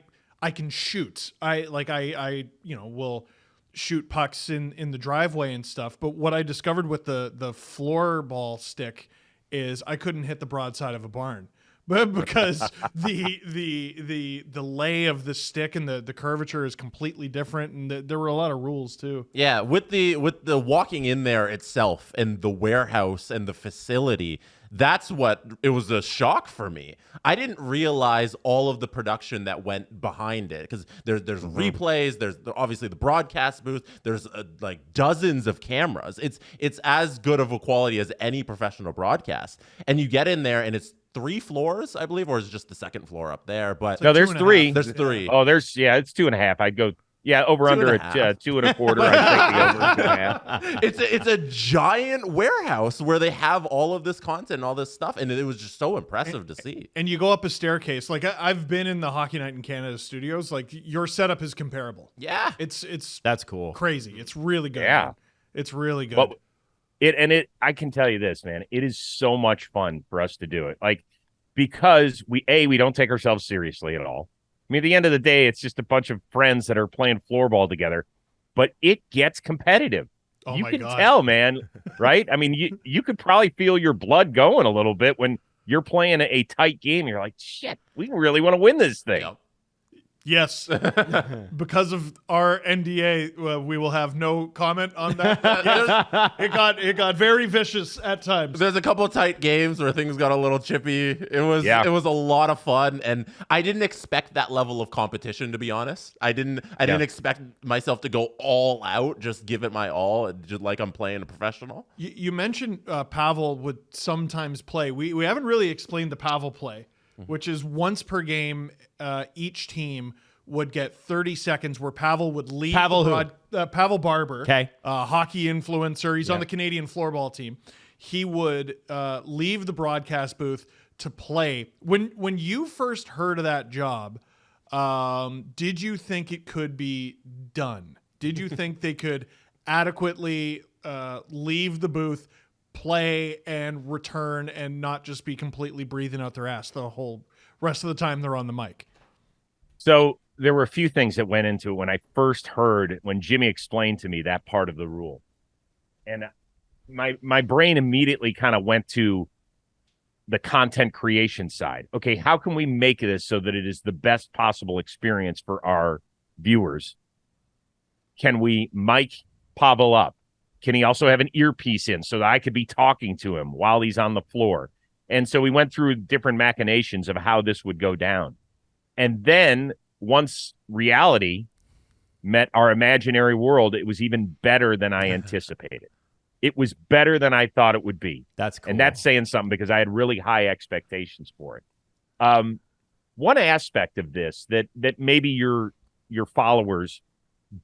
can shoot. I will shoot pucks in the driveway and stuff. But what I discovered with the floorball stick is I couldn't hit the broadside of a barn. But because the lay of the stick and the curvature is completely different, and there were a lot of rules too. Yeah, with the walking in there itself and the warehouse and the facility, that's what it was a shock for me. I didn't realize all of the production that went behind it because there's replays, there's obviously the broadcast booth, there's like dozens of cameras. It's as good of a quality as any professional broadcast, and you get in there and it's 3 floors, I believe, or is it just the second floor up there? But no, there's 3. There's 3. Oh, it's 2.5. I'd go. Yeah, over under at 2 1/4. I'd take the over 2.5. It's a giant warehouse where they have all of this content and all this stuff, and it was just so impressive to see. And you go up a staircase. Like I've been in the Hockey Night in Canada studios. Like your setup is comparable. Yeah, it's that's cool. Crazy. It's really good. Yeah, man. It's really good. But I can tell you this, man. It is so much fun for us to do it. Like because we don't take ourselves seriously at all. I mean, at the end of the day, it's just a bunch of friends that are playing floorball together, but it gets competitive. Oh you my can God. tell, man, right? I mean, you could probably feel your blood going a little bit when you're playing a tight game. You're like, shit, we really want to win this thing. Yep. Yes. Because of our NDA, we will have no comment on that. Yes. It got very vicious at times. There's a couple of tight games where things got a little chippy. It was a lot of fun, and I didn't expect that level of competition, to be honest. I didn't expect myself to go all out, just give it my all, just like I'm playing a professional. You mentioned Pavel would sometimes play. We haven't really explained the Pavel play. which is once per game, each team would get 30 seconds where Pavel would leave. Pavel Barber, hockey influencer. He's on the Canadian Floorball team. He would leave the broadcast booth to play. When you first heard of that job, did you think it could be done? Did you think they could adequately leave the booth, play, and return, and not just be completely breathing out their ass the whole rest of the time they're on the mic? So there were a few things that went into it when I first heard, when Jimmy explained to me that part of the rule. And my brain immediately kind of went to the content creation side. Okay, how can we make this so that it is the best possible experience for our viewers? Can we mic Pavel up? Can he also have an earpiece in so that I could be talking to him while he's on the floor? And so we went through different machinations of how this would go down. And then once reality met our imaginary world, it was even better than I anticipated. It was better than I thought it would be. That's cool. And that's saying something because I had really high expectations for it. One aspect of this that maybe your followers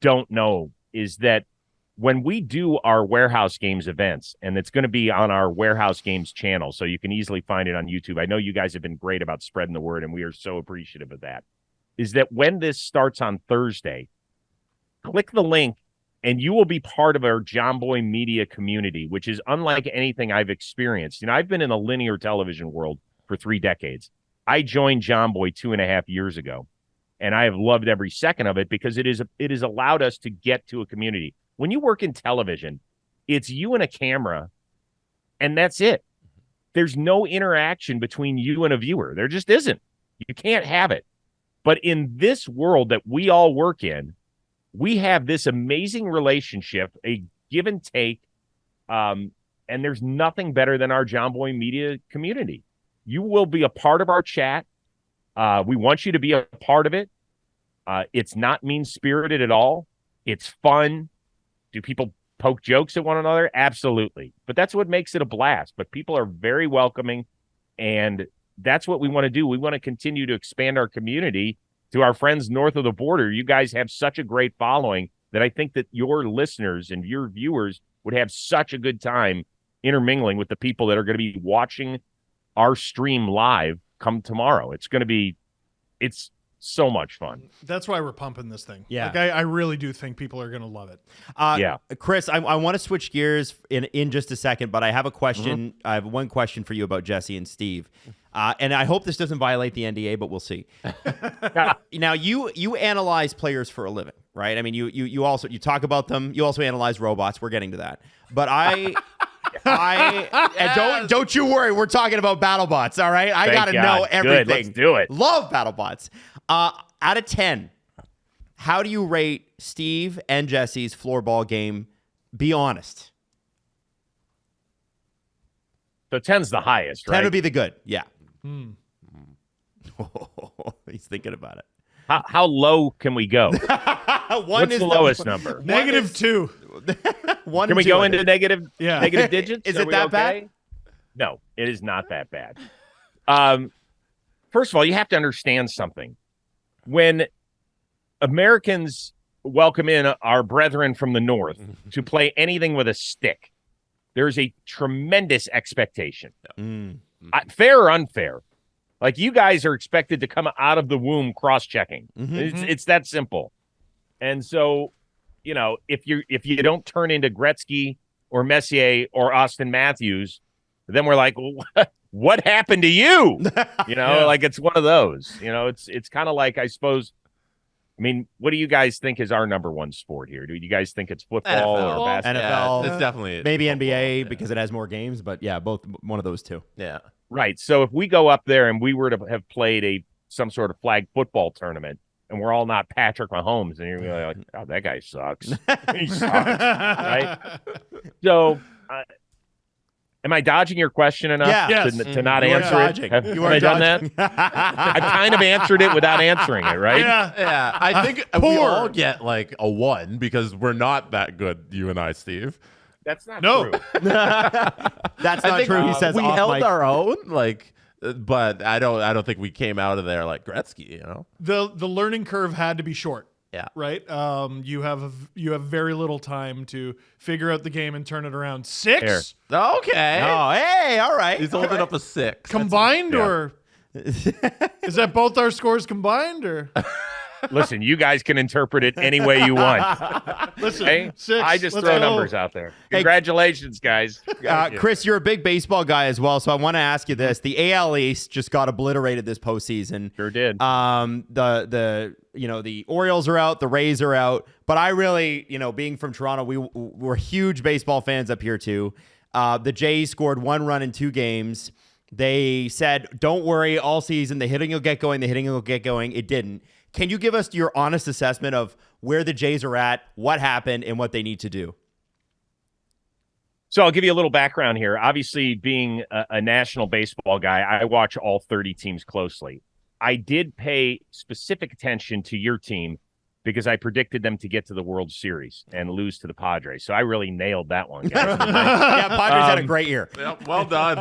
don't know is that when we do our Warehouse Games events, and it's going to be on our Warehouse Games channel, so you can easily find it on YouTube. I know you guys have been great about spreading the word, and we are so appreciative of that. Is that when this starts on Thursday, click the link, and you will be part of our Jomboy media community, which is unlike anything I've experienced. You know, I've been in the linear television world for 3 decades. I joined Jomboy 2.5 years ago, and I have loved every second of it because it has allowed us to get to a community. When you work in television, it's you and a camera, and that's it. There's no interaction between you and a viewer. There just isn't. You can't have it. But in this world that we all work in, we have this amazing relationship, a give and take, and there's nothing better than our Jomboy media community. You will be a part of our chat. We want you to be a part of it. It's not mean-spirited at all. It's fun. Do people poke jokes at one another? Absolutely. But that's what makes it a blast. But people are very welcoming, and that's what we want to do. We want to continue to expand our community to our friends north of the border. You guys have such a great following that I think that your listeners and your viewers would have such a good time intermingling with the people that are going to be watching our stream live come tomorrow. It's so much fun. That's why we're pumping this thing. Yeah. Like, I really do think people are going to love it. Chris, I want to switch gears in just a second, but I have a question. I have one question for you about Jesse and Steve. And I hope this doesn't violate the NDA, but we'll see. Now, you analyze players for a living, right? I mean, you also talk about them. You also analyze robots. We're getting to that. But and don't you worry. We're talking about BattleBots, all right? I got to know everything. Good, let's do it. Love BattleBots. Out of 10, how do you rate Steve and Jesse's floorball game? Be honest. So 10's the highest, right? 10 would be the good. Yeah. He's thinking about it. How low can we go? What's the lowest number? -2. Can we go into negative digits? Is it that bad? No, it is not that bad. First of all, you have to understand something. When Americans welcome in our brethren from the north to play anything with a stick, there's a tremendous expectation. Fair or unfair. Like, you guys are expected to come out of the womb cross-checking. It's that simple. And so, you know, if you don't turn into Gretzky or Messier or Austin Matthews, then we're like, what happened to you? You know, like, it's one of those. You know, it's kind of like, I suppose. I mean, what do you guys think is our number one sport here? Do you guys think it's football or basketball? NFL, it's definitely maybe football, NBA because it has more games, but yeah, both one of those two. Yeah. Right. So if we go up there and we were to have played some sort of flag football tournament, and we're all not Patrick Mahomes, and you're like, oh, that guy sucks. He sucks. Right? So am I dodging your question enough to not answer it? Have I done that? I've kind of answered it without answering it, right? Yeah. I think we all get like a 1 because we're not that good, you and I, Steve. That's not true. That's not true. He says we held our own. Like, but I don't think we came out of there like Gretzky. You know, The learning curve had to be short. Yeah. Right. You have very little time to figure out the game and turn it around. 6 Okay. Oh, hey, all right. He's holding up a 6 combined, or is that both our scores combined, or? Listen, you guys can interpret it any way you want. Listen, Hey, 6. I just Let's throw go. numbers out there. Congratulations, guys. Chris, you're a big baseball guy as well, so I want to ask you this: the AL East just got obliterated this postseason. Sure did. The Orioles are out, the Rays are out, but I really, being from Toronto, we're huge baseball fans up here too. The Jays scored 1 run in 2 games. They said, "Don't worry, all season the hitting will get going. The hitting will get going." It didn't. Can you give us your honest assessment of where the Jays are at, what happened, and what they need to do? So I'll give you a little background here. Obviously, being a national baseball guy, I watch all 30 teams closely. I did pay specific attention to your team because I predicted them to get to the World Series and lose to the Padres. So I really nailed that one, guys. Yeah, Padres had a great year. Well done.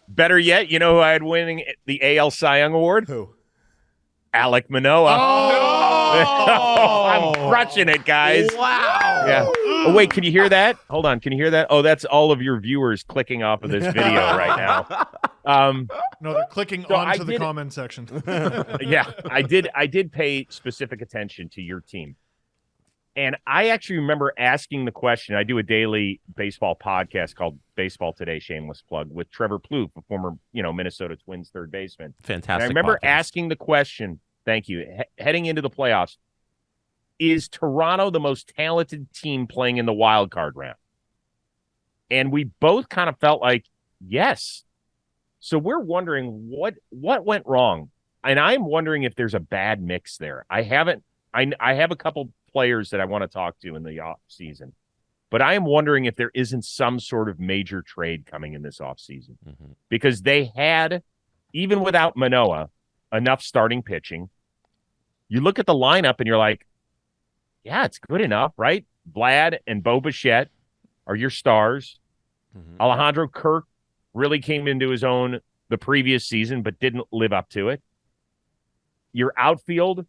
Better yet, you know who I had winning the AL Cy Young Award? Who? Alec Manoah. Oh! I'm crushing it, guys. Wow. Yeah. Oh, wait, can you hear that? Hold on. Can you hear that? Oh, that's all of your viewers clicking off of this video right now. No, they're clicking So onto I the did- comment section. Yeah, I did pay specific attention to your team. And I actually remember asking the question. I do a daily baseball podcast called Baseball Today, shameless plug, with Trevor Plouffe, a former, Minnesota Twins third baseman. Fantastic. And I remember podcast. asking the question, thank you, heading into the playoffs, is Toronto the most talented team playing in the wild card round? And we both kind of felt like, yes. So we're wondering what went wrong. And I'm wondering if there's a bad mix there. I have a couple players that I want to talk to in the off season, but I am wondering if there isn't some sort of major trade coming in this off season because they had, even without Manoah, enough starting pitching. You look at the lineup and you're like, yeah, it's good enough, right? Vlad and Bo Bichette are your stars. Alejandro Kirk really came into his own the previous season, but didn't live up to it. Your outfield,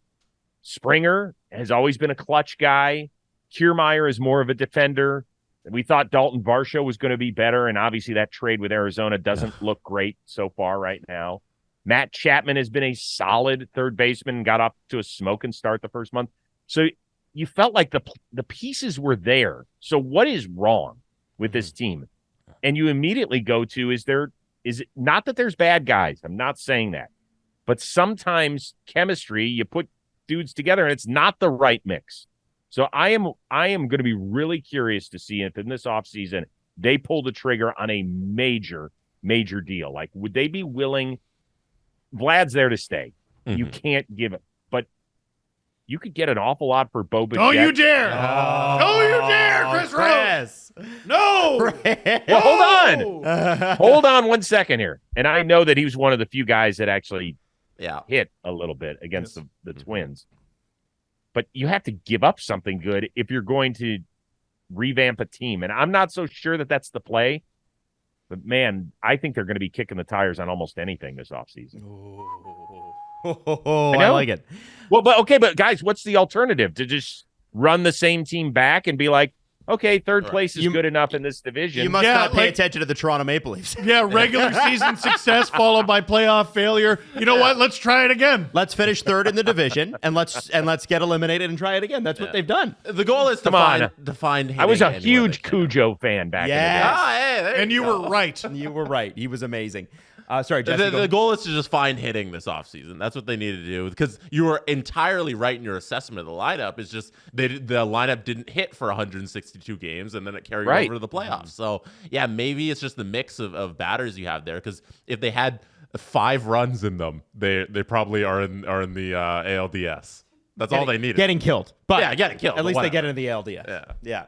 Springer has always been a clutch guy. Kiermaier is more of a defender. We thought Dalton Varsho was going to be better, and obviously that trade with Arizona doesn't look great so far right now. Matt Chapman has been a solid third baseman and got up to a smoking start the first month. So you felt like the pieces were there. So what is wrong with this team? And you immediately go to, is it not that there's bad guys? I'm not saying that. But sometimes chemistry, you put dudes together and it's not the right mix. So I am going to be really curious to see if in this offseason they pull the trigger on a major deal. Like, would they be willing? Vlad's there to stay. You can't give it. But you could get an awful lot for Bo Bichette. Don't you dare! Don't you dare, Chris Rose! No! Well, hold on. Hold on 1 second here. And I know that he was one of the few guys that actually hit a little bit against the Twins. But you have to give up something good if you're going to revamp a team. And I'm not so sure that that's the play. But, man, I think they're going to be kicking the tires on almost anything this offseason. I like it. Well, but guys, what's the alternative? To just run the same team back and be like, okay, third place is good enough in this division. You must not pay attention to the Toronto Maple Leafs. Yeah, regular season success followed by playoff failure. You know what? Let's try it again. Let's finish third in the division and let's get eliminated and try it again. That's what they've done. The goal is to find I was a hitting huge anywhere Cujo fan back in the day. there And you were right. You were right. He was amazing. Sorry, Jesse. The goal is to just find hitting this offseason. That's what they need to do because you were entirely right in your assessment of the lineup. It's just the lineup didn't hit for 162 games and then it carried over to the playoffs. So, yeah, maybe it's just the mix of batters you have there because if they had 5 runs in them, they probably are in the ALDS. That's all they needed. Getting killed. But getting killed. At least they get into the LDS. Yeah.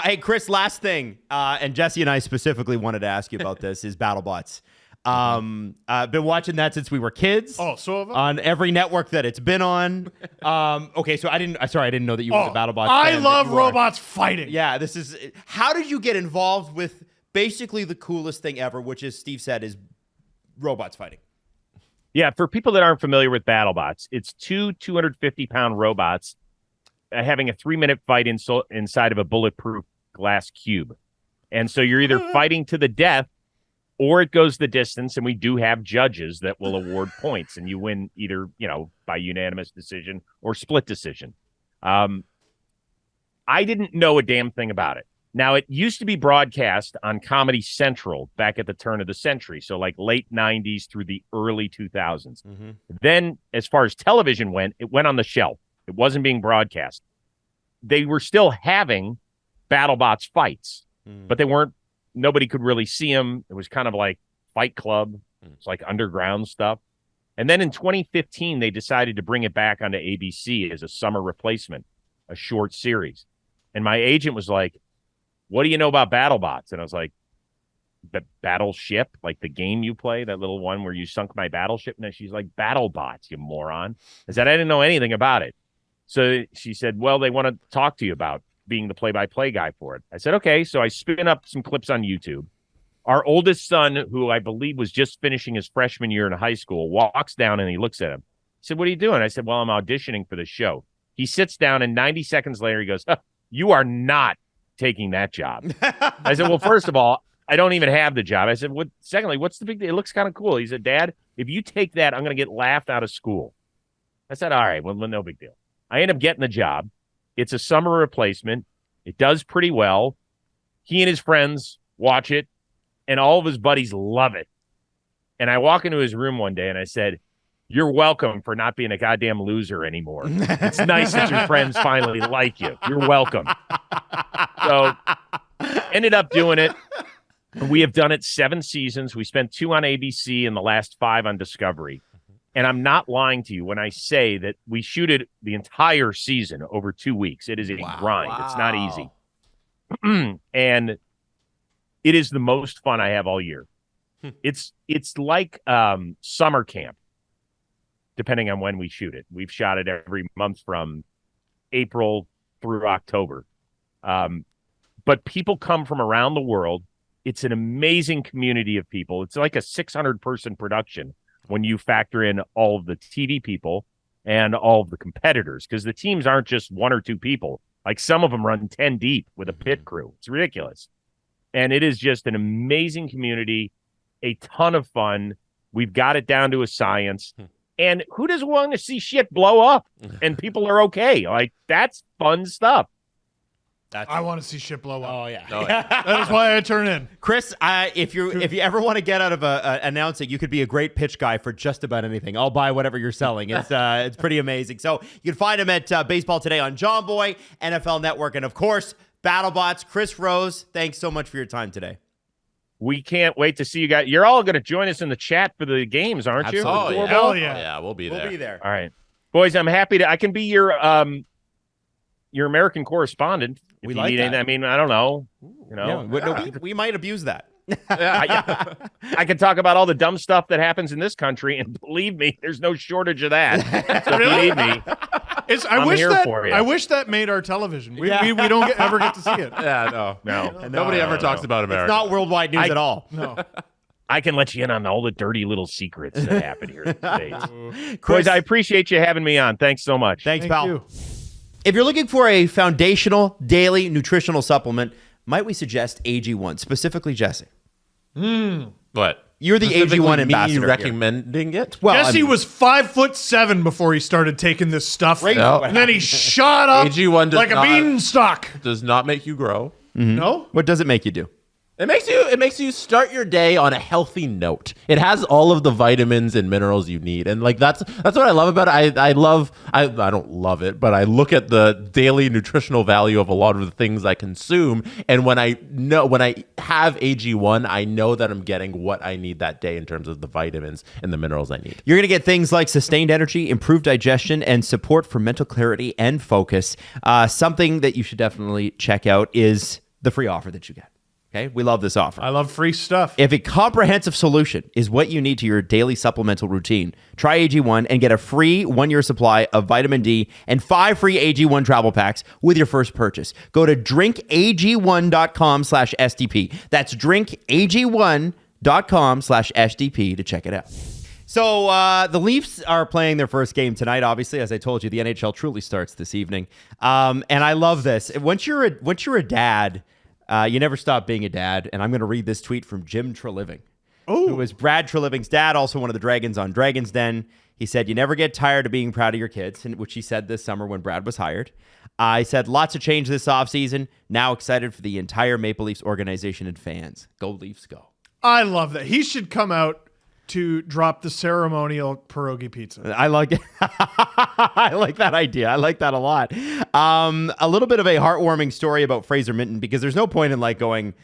Hey, Chris, last thing, and Jesse and I specifically wanted to ask you about this, is BattleBots. I've been watching that since we were kids. Oh, so have I. On every network that it's been on. Okay, so I didn't know that you were a BattleBots I fan, love but you are. robots fighting. Yeah, this is. How did you get involved with basically the coolest thing ever, which is Steve said is robots fighting. Yeah, for people that aren't familiar with BattleBots, it's two 250-pound robots having a 3-minute fight inside of a bulletproof glass cube. And so you're either fighting to the death or it goes the distance, and we do have judges that will award points, and you win either, by unanimous decision or split decision. I didn't know a damn thing about it. Now, it used to be broadcast on Comedy Central back at the turn of the century, so like late 90s through the early 2000s. Mm-hmm. Then, as far as television went, it went on the shelf. It wasn't being broadcast. They were still having BattleBots fights, but they weren't, nobody could really see them. It was kind of like Fight Club. It's like underground stuff. And then in 2015, they decided to bring it back onto ABC as a summer replacement, a short series. And my agent was like, what do you know about BattleBots? And I was like, the Battleship, like the game you play, that little one where you sunk my battleship. And then she's like, BattleBots, you moron. I said, I didn't know anything about it. So she said, well, they want to talk to you about being the play-by-play guy for it. I said, okay. So I spin up some clips on YouTube. Our oldest son, who I believe was just finishing his freshman year in high school, walks down and he looks at him. He said, what are you doing? I said, well, I'm auditioning for the show. He sits down and 90 seconds later, he goes, you are not taking that job. I said, well, first of all, I don't even have the job. I said, secondly, what's the big deal? It looks kind of cool. He said, Dad, if you take that, I'm going to get laughed out of school. I said, all right, well, no big deal. I end up getting the job. It's a summer replacement. It does pretty well. He and his friends watch it, and all of his buddies love it. And I walk into his room one day, and I said, you're welcome for not being a goddamn loser anymore. It's nice that your friends finally like you. You're welcome. So ended up doing it. We have done it 7 seasons. We spent 2 on ABC and the last 5 on Discovery. And I'm not lying to you when I say that we shoot it the entire season over 2 weeks. It is a grind. Wow. It's not easy. And it is the most fun I have all year. It's like summer camp, depending on when we shoot it. We've shot it every month from April through October. But people come from around the world. It's an amazing community of people. It's like a 600-person production when you factor in all of the TV people and all of the competitors, because the teams aren't just 1 or 2 people. Like some of them run 10 deep with a pit crew. It's ridiculous. And it is just an amazing community, a ton of fun. We've got it down to a science. And who doesn't want to see shit blow up and people are okay? Like, that's fun stuff. I want to see shit blow up. Oh yeah, that is why I turn in. Chris, if you ever want to get out of announcing, you could be a great pitch guy for just about anything. I'll buy whatever you're selling. It's pretty amazing. So you can find him at Baseball Today on Jomboy, NFL Network, and of course BattleBots. Chris Rose, thanks so much for your time today. We can't wait to see you guys. You're all going to join us in the chat for the games, aren't you? Oh, yeah. Hell yeah. Yeah, we'll be there. We'll be there. All right, boys. I'm happy to. I can be your American correspondent. If we you like need that. anything. I mean, I don't know. We might abuse that. I can talk about all the dumb stuff that happens in this country, and believe me, there's no shortage of that. So if you need me, I'm here for you. I wish that made our television. We don't ever get to see it. Yeah, no. Nobody ever talks about America. It's not worldwide news at all. No. I can let you in on all the dirty little secrets that happen here in the States. Chris, Boys, I appreciate you having me on. Thanks so much. Thanks, Thank pal. you. If you're looking for a foundational daily nutritional supplement, might we suggest AG1, specifically Jesse? What? You're the AG1 ambassador. Me recommending it? Well, Jesse was 5'7" before he started taking this stuff, No. and then he shot up AG1 does like a beanstalk. Does not make you grow. No, What does it make you do? It makes you start your day on a healthy note. It has all of the vitamins and minerals you need, and like that's what I love about it. I don't love it, but I look at the daily nutritional value of a lot of the things I consume, and when I have AG1, I know that I'm getting what I need that day in terms of the vitamins and the minerals I need. You're going to get things like sustained energy, improved digestion, and support for mental clarity and focus. Something that you should definitely check out is the free offer that you get. Okay, we love this offer. I love free stuff. If a comprehensive solution is what you need to your daily supplemental routine, try AG1 and get a free 1-year supply of vitamin D and 5 free AG1 travel packs with your first purchase. Go to drinkag1.com/STP. That's drinkag1.com leafs.com/SDP to check it out. So the Leafs are playing their first game tonight. Obviously, as I told you, the NHL truly starts this evening, and I love this. Once you're a dad, you never stop being a dad. And I'm going to read this tweet from Jim Treliving, who is Brad Treliving's dad, also one of the Dragons on Dragon's Den. He said, "You never get tired of being proud of your kids," which he said this summer when Brad was hired. He said, "Lots of change this offseason. Now excited for the entire Maple Leafs organization and fans. Go Leafs, go." I love that. He should come out to drop the ceremonial pierogi pizza. I like it. I like that idea. I like that a lot. A little bit of a heartwarming story about Fraser Minten, because there's no point in going.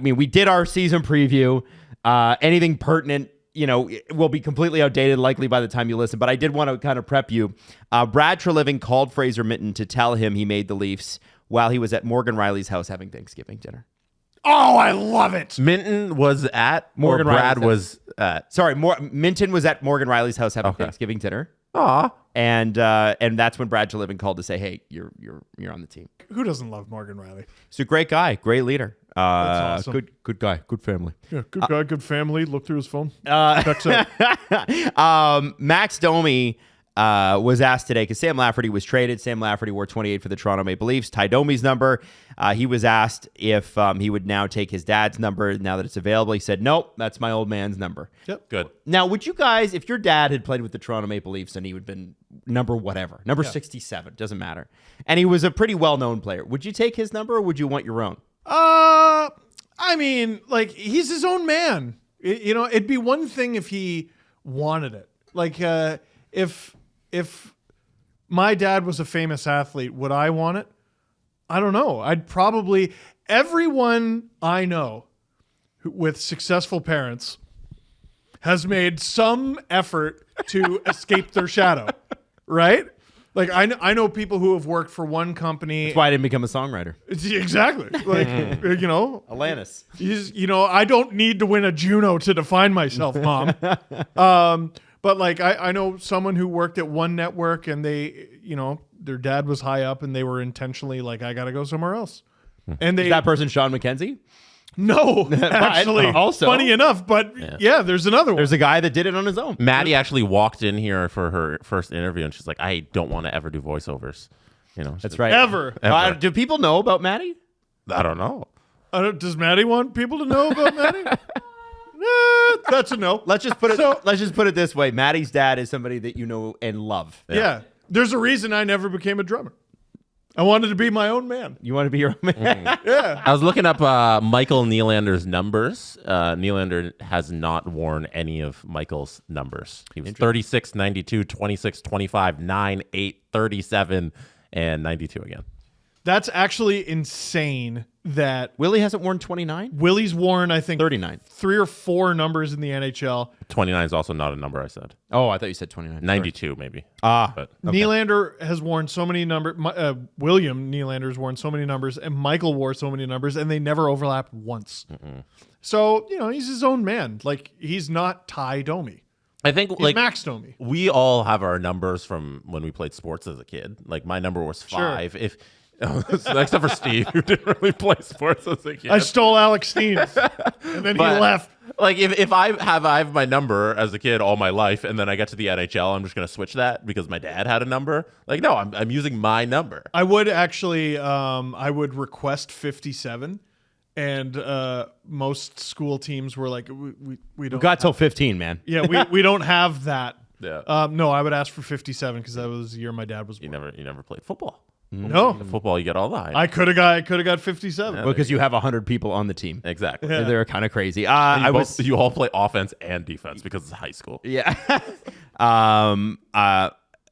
We did our season preview. Anything pertinent, will be completely outdated likely by the time you listen. But I did want to kind of prep you. Brad Treliving called Fraser Minten to tell him he made the Leafs while he was at Morgan Riley's house having Thanksgiving dinner. Oh, I love it. Minten was at Morgan Brad Riley's was at. Sorry, Minten was at Morgan Riley's house having Thanksgiving dinner. Aw. And that's when Brad Treliving called to say, "Hey, you're on the team." Who doesn't love Morgan Riley? He's a great guy, great leader. That's awesome. Good guy, good family. Yeah, good guy, good family. Look through his phone. Max Domi was asked today, because Sam Lafferty was traded. Sam Lafferty wore 28 for the Toronto Maple Leafs. Ty Domi's number. He was asked if he would now take his dad's number now that it's available. He said, "Nope, that's my old man's number." Yep. Good. Now, would you guys, if your dad had played with the Toronto Maple Leafs and he would have been number 67, doesn't matter, and he was a pretty well-known player, would you take his number or would you want your own? He's his own man. It'd be one thing if he wanted it. If my dad was a famous athlete, would I want it? I don't know. Everyone I know with successful parents has made some effort to escape their shadow, right? I know people who have worked for one company. That's why I didn't become a songwriter. Exactly. Alanis. I don't need to win a Juno to define myself, Mom. But I know someone who worked at one network and they, their dad was high up and they were intentionally I got to go somewhere else. And Is that person Sean McKenzie? No, actually, also funny enough, but yeah, there's another one. There's a guy that did it on his own. Maddie actually walked in here for her first interview and she's like, "I don't want to ever do voiceovers." That's right. Ever. Do people know about Maddie? I don't know. Does Maddie want people to know about Maddie? That's a no. Let's just put it this way. Maddie's dad is somebody that you know and love. Yeah. There's a reason I never became a drummer. I wanted to be my own man. You want to be your own man? Yeah. I was looking up Michael Nylander's numbers. Nylander has not worn any of Michael's numbers. He was 36, 92, 26, 25, 9, 8, 37, and 92 again. That's actually insane that Willie hasn't worn 29? Willie's worn, I think, 39. 3 or 4 numbers in the NHL. 29 is also not a number I said. Oh, I thought you said 29. 92 maybe. But okay. Nylander has worn so many numbers. William Nylander's worn so many numbers, and Michael wore so many numbers, and they never overlapped once. So, he's his own man. He's not Ty Domi. I think he's Max Domi. We all have our numbers from when we played sports as a kid. My number was 5. Sure. Except for Steve, who didn't really play sports as a kid. I stole Alex Steen's, and then he left. If I have my number as a kid all my life, and then I get to the NHL, I'm just going to switch that because my dad had a number. No, I'm using my number. I would actually, I would request 57, and most school teams were like, we don't. We got till 15, man. Yeah, we don't have that. Yeah. No, I would ask for 57 because that was the year my dad was born. You never played football. No. Football, you get all the hype. I could have got 57. Well, because you have 100 people on the team. Exactly. Yeah. They're kind of crazy. You all play offense and defense because it's high school. Yeah.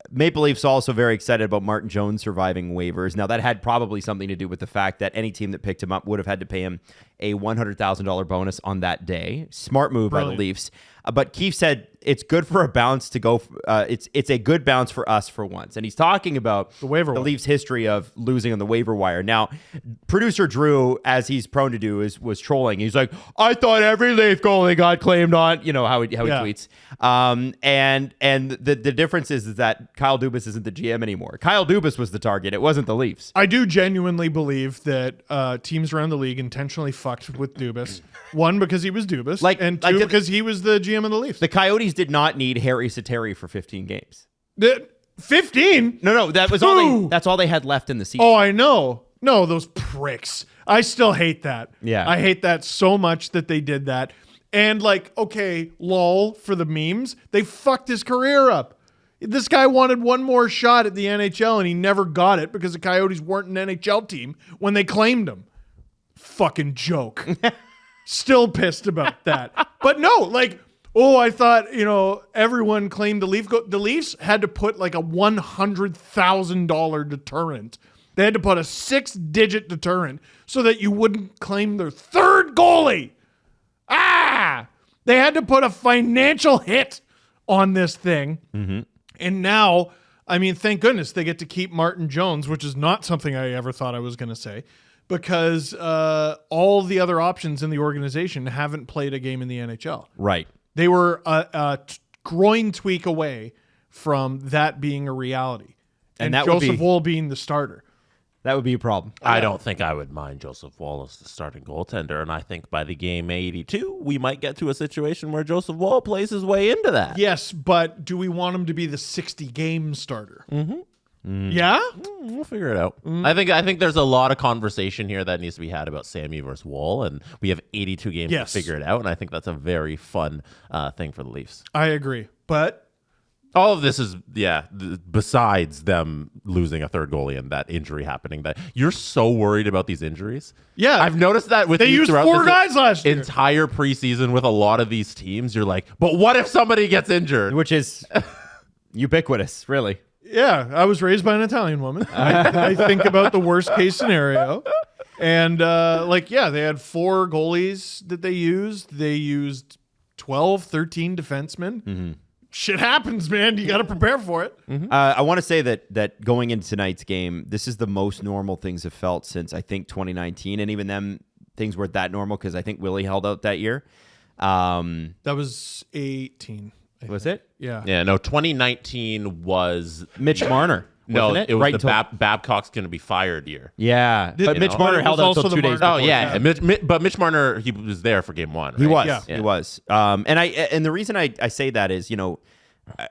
Maple Leafs also very excited about Martin Jones surviving waivers. Now, that had probably something to do with the fact that any team that picked him up would have had to pay him a $100,000 bonus on that day. Smart move by the Leafs. But Keefe said it's good for a bounce to go. It's a good bounce for us for once. And he's talking about the Leafs' history of losing on the waiver wire. Now, producer Drew, as he's prone to do, was trolling. He's like, I thought every Leaf goalie got claimed on. You know how he tweets. And the difference is that Kyle Dubas isn't the GM anymore. Kyle Dubas was the target. It wasn't the Leafs. I do genuinely believe that teams around the league intentionally fucked with Dubas. One, because he was Dubas, and two, because he was the GM of the Leafs. The Coyotes did not need Harry Sateri for 15 games. 15? No, that was that's all they had left in the season. Oh, I know. No, those pricks. I still hate that. Yeah. I hate that so much that they did that. And okay, lol, for the memes, they fucked his career up. This guy wanted one more shot at the NHL, and he never got it because the Coyotes weren't an NHL team when they claimed him. Fucking joke. Still pissed about that. But no, I thought, everyone claimed the Leafs had to put a $100,000 deterrent. They had to put a 6-digit deterrent so that you wouldn't claim their third goalie. They had to put a financial hit on this thing. Mm-hmm. And now, thank goodness they get to keep Martin Jones, which is not something I ever thought I was going to say, because all the other options in the organization haven't played a game in the NHL. Right. They were a groin tweak away from that being a reality. And that Joseph Woll being the starter. That would be a problem. I don't think I would mind Joseph Woll as the starting goaltender, and I think by the game 82, we might get to a situation where Joseph Woll plays his way into that. Yes, but do we want him to be the 60-game starter? Mm-hmm. Yeah? We'll figure it out. I think there's a lot of conversation here that needs to be had about Sammy versus Woll, and we have 82 games to figure it out, and I think that's a very fun thing for the Leafs. I agree, but all of this is, besides them losing a third goalie and that injury happening, that you're so worried about these injuries. Yeah. I've noticed that with they used 4 guys last year. Entire preseason with a lot of these teams, you're like, but what if somebody gets injured? Which is ubiquitous, really. Yeah, I was raised by an Italian woman. I think about the worst case scenario. And they had 4 goalies that they used. They used 12, 13 defensemen. Mm-hmm. Shit happens, man. You got to prepare for it. Mm-hmm. I want to say that going into tonight's game, this is the most normal things have felt since, I think, 2019. And even then, things weren't that normal because I think Willie held out that year. That was 18. Was it? Yeah. Yeah, no, 2019 was Mitch Marner. No, it was right the Babcock's going to be fired year. Yeah, but Mitch Marner held out until 2 days before. Oh, yeah. But Mitch Marner, he was there for game 1, right? He was. Yeah. He was. And the reason I say that is,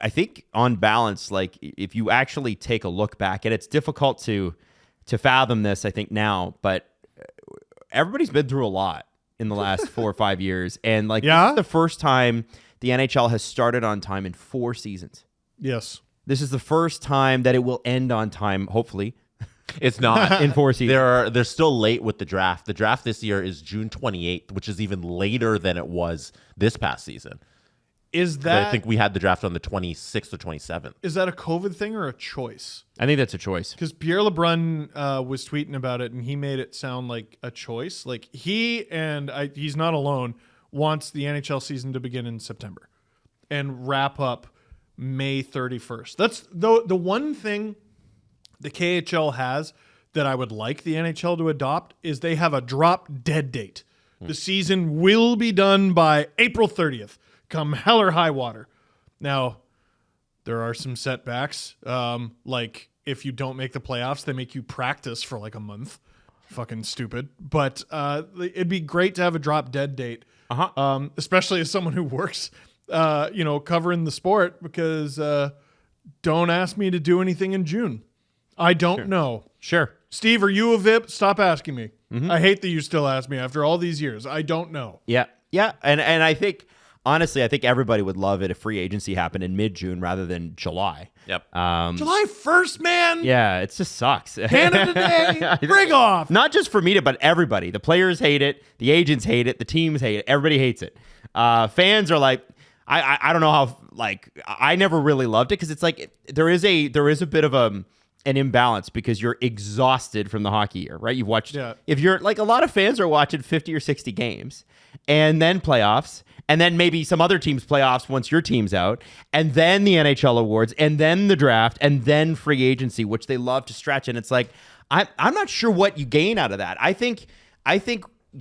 I think on balance, if you actually take a look back, and it's difficult to fathom this, I think now, but everybody's been through a lot in the last 4 or 5 years, and this is the first time the NHL has started on time in 4 seasons. Yes. This is the first time that it will end on time, hopefully. It's not. In 4 seasons. They're still late with the draft. The draft this year is June 28th, which is even later than it was this past season. I think we had the draft on the 26th or 27th. Is that a COVID thing or a choice? I think that's a choice. Because Pierre LeBrun was tweeting about it, and he made it sound like a choice. He and he's not alone, wants the NHL season to begin in September and wrap up May 31st. That's the one thing the KHL has that I would like the NHL to adopt is they have a drop dead date. The season will be done by April 30th, come hell or high water. Now, there are some setbacks. If you don't make the playoffs, they make you practice for a month. Fucking stupid. But it'd be great to have a drop dead date. Especially as someone who works covering the sport, because don't ask me to do anything in June. I don't know. Sure. Steve, are you a VIP? Stop asking me. Mm-hmm. I hate that you still ask me after all these years. I don't know. Yeah. And I think, honestly, everybody would love it if free agency happened in mid-June rather than July. Yep. July 1st, man. Yeah, it just sucks. Canada Day. Bring off. Not just for me, but everybody. The players hate it. The agents hate it. The teams hate it. Everybody hates it. Fans are like, I don't know how, I never really loved it because it's there is a bit of an imbalance because you're exhausted from the hockey year, right? You've watched, if you're like a lot of fans are watching 50 or 60 games and then playoffs and then maybe some other teams playoffs once your team's out and then the NHL awards and then the draft and then free agency, which they love to stretch. And it's like, I'm not sure what you gain out of that. I think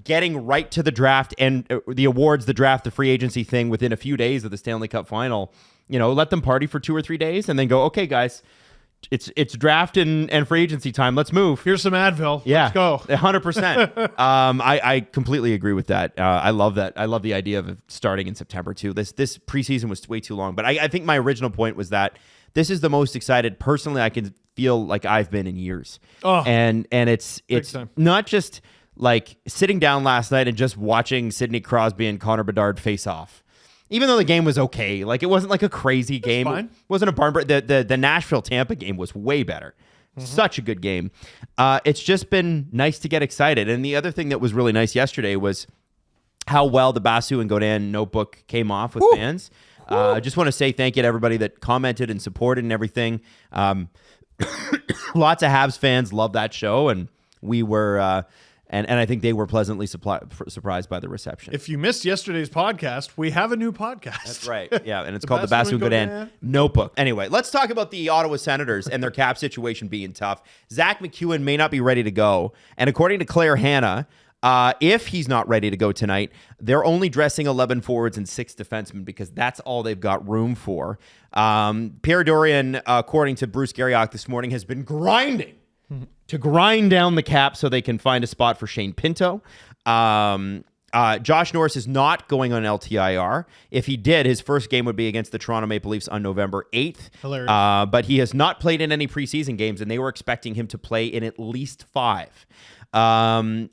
getting right to the draft and the awards, the draft, the free agency thing within a few days of the Stanley Cup final, let them party for 2 or 3 days and then go, okay, guys, it's draft and free agency time. Let's move. Here's some Advil. Yeah, let's go. 100%. I completely agree with that. I love that. I love the idea of starting in September too. This preseason was way too long. But I think my original point was that this is the most excited personally I can feel like I've been in years. Oh, and it's not just like sitting down last night and just watching Sidney Crosby and Connor Bedard face off. Even though the game was okay, like it wasn't like a crazy game. It wasn't a barn burner. The Nashville-Tampa game was way better. Mm-hmm. Such a good game. It's just been nice to get excited. And the other thing that was really nice yesterday was how well the Basu and Godin notebook came off with fans. I just want to say thank you to everybody that commented and supported and everything. Lots of Habs fans love that show, and we were... And I think they were pleasantly surprised by the reception. If you missed yesterday's podcast, we have a new podcast. That's right. Yeah, and it's called the Basu Godin Notebook. Anyway, let's talk about the Ottawa Senators and their cap situation being tough. Zach McEwen may not be ready to go. And according to Claire Hanna, if he's not ready to go tonight, they're only dressing 11 forwards and 6 defensemen because that's all they've got room for. Pierre Dorion, according to Bruce Garriock this morning, has been grinding to grind down the cap so they can find a spot for Shane Pinto. Josh Norris is not going on LTIR. If he did, his first game would be against the Toronto Maple Leafs on November 8th. Hilarious. But he has not played in any preseason games, and they were expecting him to play in at least 5.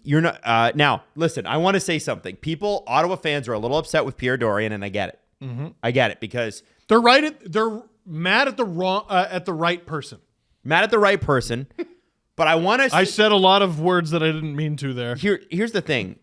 You're not now. Listen, I want to say something. Ottawa fans are a little upset with Pierre Dorion, and I get it. Mm-hmm. I get it because they're mad at the right person. Mad at the right person. But I want to... I said a lot of words that I didn't mean to there. Here's the thing.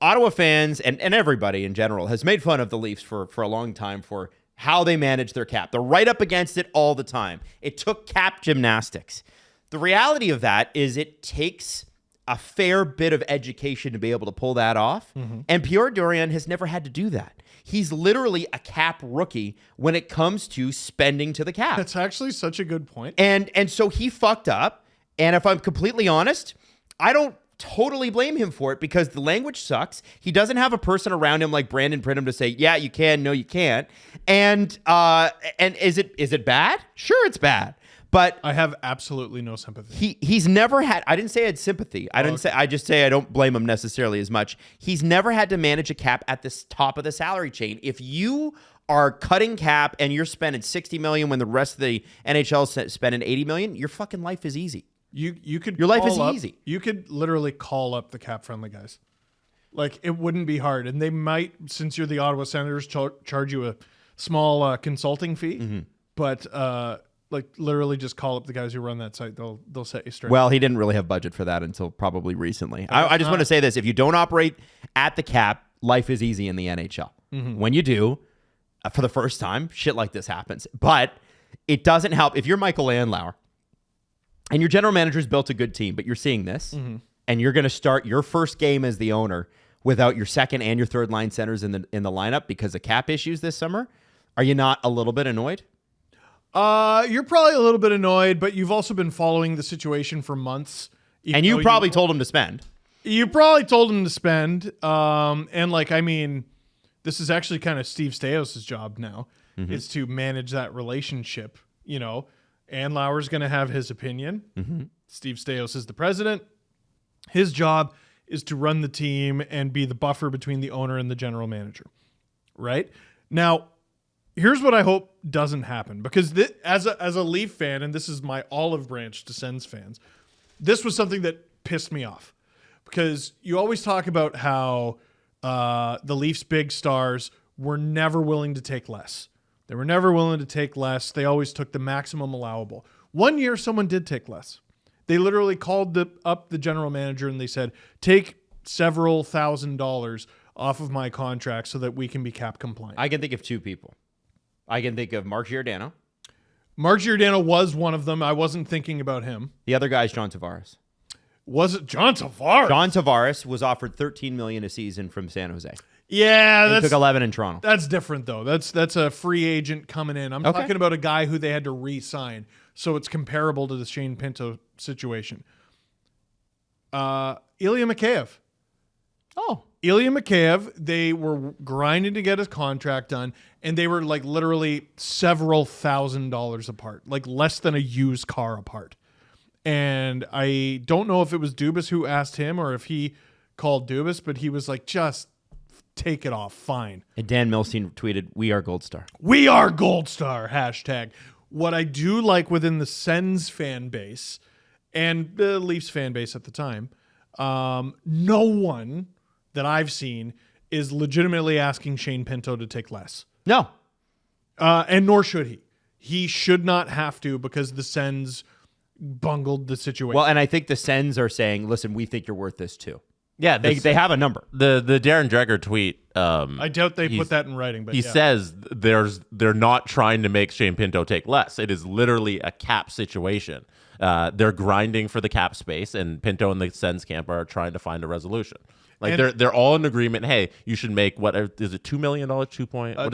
Ottawa fans and everybody in general has made fun of the Leafs for a long time for how they manage their cap. They're right up against it all the time. It took cap gymnastics. The reality of that is it takes a fair bit of education to be able to pull that off. Mm-hmm. And Pierre Dorion has never had to do that. He's literally a cap rookie when it comes to spending to the cap. That's actually such a good point. And so he fucked up. And if I'm completely honest, I don't totally blame him for it because the language sucks. He doesn't have a person around him like Brandon Pridham to say, yeah, you can, no, you can't. And is it bad? Sure, it's bad. But I have absolutely no sympathy. He's never had, I didn't say I had sympathy. I just say I don't blame him necessarily as much. He's never had to manage a cap at the top of the salary chain. If you are cutting cap and you're spending $60 million when the rest of the NHL is spending $80 million, your fucking life is easy. Your life is easy. You could literally call up the cap friendly guys. Like it wouldn't be hard, and they might, since you're the Ottawa Senators, charge you a small consulting fee. Mm-hmm. But like literally just call up the guys who run that site. They'll set you straight. Well, he didn't really have budget for that until probably recently. I just want to say this: if you don't operate at the cap, life is easy in the NHL. Mm-hmm. When you do, for the first time, shit like this happens. But it doesn't help if you're Michael Landauer. And your general manager's built a good team, but you're seeing this, and you're going to start your first game as the owner without your second and your third line centers in the lineup because of cap issues this summer. Are you not a little bit annoyed? You're probably a little bit annoyed, but you've also been following the situation for months. And you probably told him to spend. You probably told him to spend. And like, I mean, this is actually kind of Steve Staios' job now, is to manage that relationship, Ann Lauer's going to have his opinion. Mm-hmm. Steve Staios is the president. His job is to run the team and be the buffer between the owner and the general manager. Right? Now, here's what I hope doesn't happen. Because as a Leaf fan, and this is my olive branch to Sens fans, this was something that pissed me off. Because you always talk about how the Leafs' big stars were never willing to take less. They were never willing to take less. They always took the maximum allowable. One year, someone did take less. They literally called up the general manager and they said, take several $1,000s off of my contract so that we can be cap compliant. I can think of 2 people. I can think of Mark Giordano. Mark Giordano was one of them. I wasn't thinking about him. The other guy is John Tavares. Was it John Tavares? John Tavares was offered $13 million a season from San Jose. Yeah, He that's took 11 in Toronto. That's different though. That's a free agent coming in. I'm talking about a guy who they had to re-sign, so it's comparable to the Shane Pinto situation. Ilya Mikheyev. Oh. Ilya Mikheyev, they were grinding to get his contract done, and they were like literally several $1,000s apart, like less than a used car apart. And I don't know if it was Dubas who asked him or if he called Dubas, but he was like, just take it off. Fine. And Dan Milstein tweeted, "We are Gold Star." We are Gold Star, hashtag. What I do like within the Sens fan base and the Leafs fan base at the time, no one that I've seen is legitimately asking Shane Pinto to take less. No. And nor should he. He should not have to because the Sens bungled the situation. Well, and I think the Sens are saying, listen, we think you're worth this too. Yeah, They have a number. The Darren Dreger tweet. I doubt they put that in writing, but he says they're not trying to make Shane Pinto take less. It is literally a cap situation. They're grinding for the cap space, and Pinto and the Sens camp are trying to find a resolution. Like they're all in agreement. Hey, you should make what is it? $2 million? What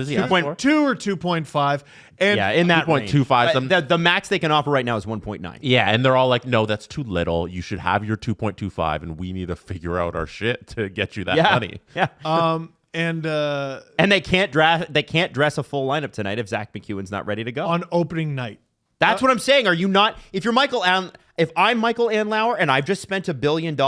is he asking for? 2.2 or 2.5? And Yeah, in that range. 2.25. The max they can offer right now is 1.9. Yeah, and they're all like, no, that's too little. You should have your 2.25, and we need to figure out our shit to get you that money. Yeah. And they can't dress a full lineup tonight if Zach McEwen's not ready to go. on opening night. That's what I'm saying. Are you not? If I'm Michael Andlauer and I've just spent $1 billion,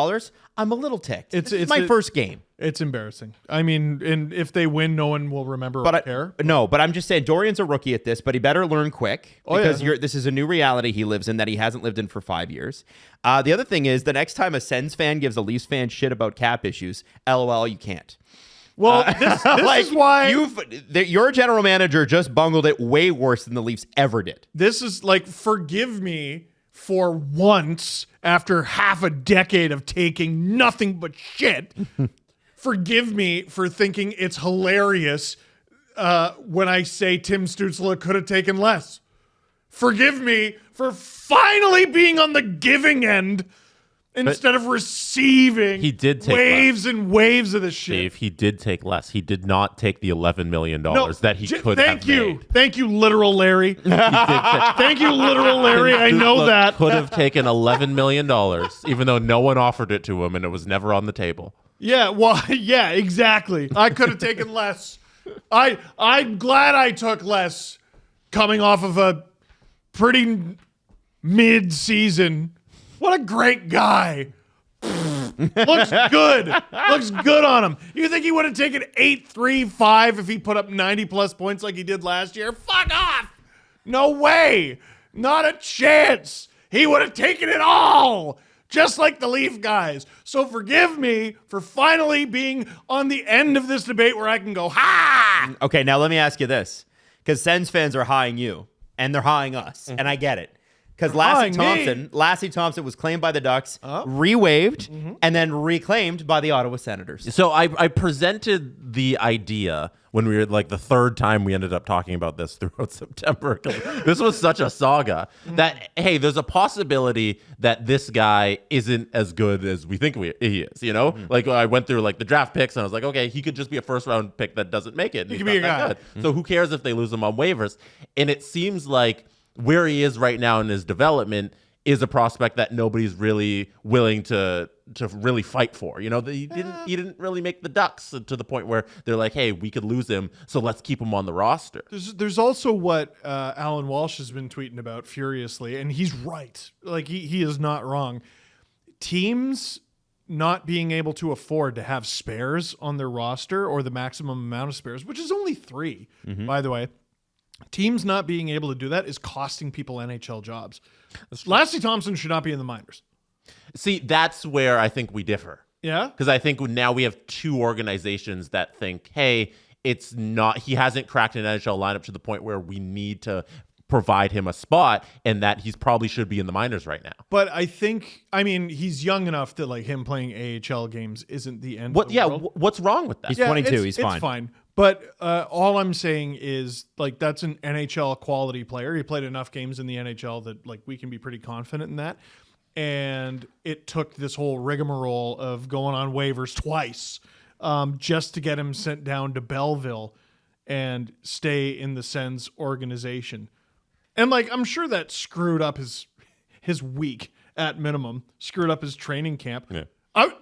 I'm a little ticked. It's my first game. It's embarrassing. I mean, and if they win, no one will remember or care. No, but I'm just saying Dorian's a rookie at this, but he better learn quick because this is a new reality he lives in that he hasn't lived in for 5 years. The other thing is the next time a Sens fan gives a Leafs fan shit about cap issues, LOL, you can't. Well, this is why your general manager just bungled it way worse than the Leafs ever did. This is like, forgive me for once after half a decade of taking nothing but shit. Forgive me for thinking it's hilarious when I say Tim Stützle could have taken less. Forgive me for finally being on the giving end instead of receiving waves and waves of this shit. Dave, he did take less. He did not take the $11 million that he could have made. Thank you, literal Larry. Thank you, literal Larry. I know that. Could have taken $11 million, even though no one offered it to him and it was never on the table. Yeah, well, yeah, exactly. I could have taken less. I'm glad I took less coming off of a pretty mid-season. What a great guy. Looks good. Looks good on him. You think he would have taken 8.35 if he put up 90-plus points like he did last year? Fuck off. No way. Not a chance. He would have taken it all, just like the Leaf guys. So forgive me for finally being on the end of this debate where I can go, ha! Okay, now let me ask you this. Because Sens fans are high you, and they're high us, and I get it. Because Lassie Thompson was claimed by the Ducks, re-waived, and then reclaimed by the Ottawa Senators. So I presented the idea when we were like the third time we ended up talking about this throughout September. This was such a saga that, hey, there's a possibility that this guy isn't as good as we think he is, you know? Like I went through like the draft picks and I was like, okay, he could just be a first round pick that doesn't make it. He could be a guy. So who cares if they lose him on waivers? And it seems like where he is right now in his development is a prospect that nobody's really willing to really fight for. You know, he didn't really make the Ducks to the point where they're like, hey, we could lose him, so let's keep him on the roster. There's also what Alan Walsh has been tweeting about furiously, and he's right. Like he is not wrong. Teams not being able to afford to have spares on their roster or the maximum amount of spares, which is only 3, by the way. Teams not being able to do that is costing people NHL jobs. Lassie Thompson should not be in the minors. See, that's where I think we differ. Yeah? Because I think now we have 2 organizations that think, hey, it's not, he hasn't cracked an NHL lineup to the point where we need to provide him a spot, and that he's probably should be in the minors right now. But I think, he's young enough that like him playing AHL games isn't the end of the world. What's wrong with that? He's 22. He's fine. It's fine. But all I'm saying is, like, that's an NHL quality player. He played enough games in the NHL that, like, we can be pretty confident in that. And it took this whole rigmarole of going on waivers twice just to get him sent down to Belleville and stay in the Sens organization. And, like, I'm sure that screwed up his week at minimum, screwed up his training camp. Yeah.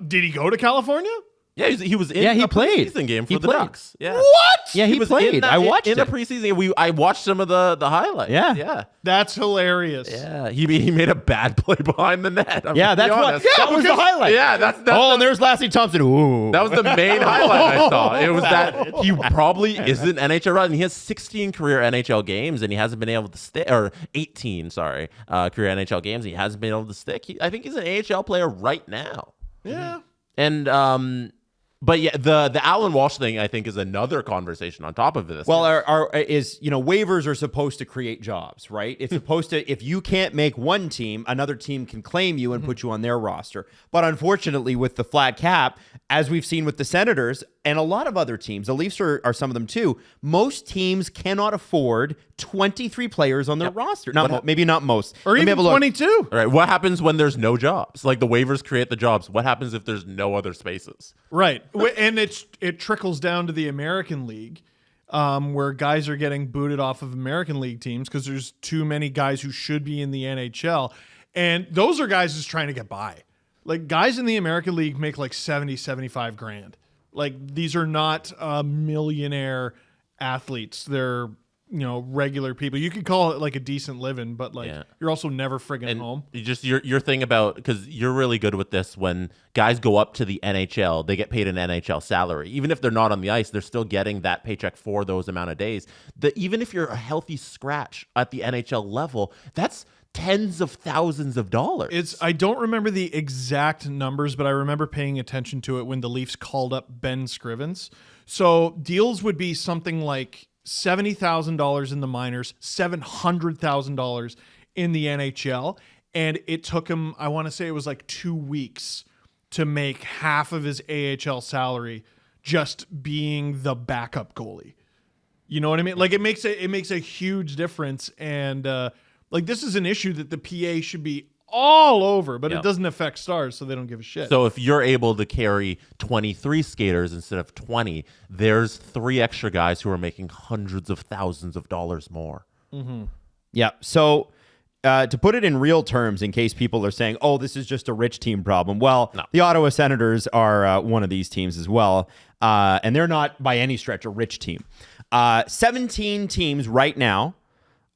Did he go to California? Yeah, he was in he a played. preseason game for He the played. Ducks. Yeah. What? Yeah, he was played. I watched in it. a preseason game. I watched some of the highlights. Yeah. Yeah. That's hilarious. Yeah. He made a bad play behind the net. Yeah, that's what. That was the highlight. Yeah, that's and there's Lassie Thompson. Ooh. that was the main highlight I saw. It was that he probably isn't NHL right. And he has 16 career NHL games, and he hasn't been able to stick, or 18, sorry, career NHL games. He hasn't been able to stick. I think he's an AHL player right now. Yeah. And but yeah, the Alan Walsh thing I think is another conversation on top of this. Well, waivers are supposed to create jobs, right? It's supposed to, if you can't make one team, another team can claim you and put you on their roster. But unfortunately, with the flat cap, as we've seen with the Senators and a lot of other teams, the Leafs are some of them too, most teams cannot afford 23 players on their roster. Maybe not most. Or even 22. All right, what happens when there's no jobs? Like, the waivers create the jobs. What happens if there's no other spaces? Right. And it trickles down to the American League, where guys are getting booted off of American League teams because there's too many guys who should be in the NHL. And those are guys just trying to get by. Like, guys in the American League make like 70, 75 grand. Like, these are not millionaire athletes. They're, regular people. You could call it like a decent living, but you're also never friggin' home. Just your thing about, because you're really good with this, when guys go up to the NHL, they get paid an NHL salary. Even if they're not on the ice, they're still getting that paycheck for those amount of days. Even if you're a healthy scratch at the NHL level, that's tens of thousands of dollars. I don't remember the exact numbers, but I remember paying attention to it when the Leafs called up Ben Scrivens. So deals would be something like $70,000 in the minors, $700,000 in the NHL. And it took him, I want to say it was like 2 weeks to make half of his AHL salary just being the backup goalie. You know what I mean? Like, it makes a huge difference. And this is an issue that the PA should be all over, but it doesn't affect stars, so they don't give a shit. So if you're able to carry 23 skaters instead of 20, there's 3 extra guys who are making hundreds of thousands of dollars more. Mm-hmm. Yeah. So to put it in real terms, in case people are saying, oh, this is just a rich team problem. Well, the Ottawa Senators are one of these teams as well. And they're not by any stretch a rich team. 17 teams right now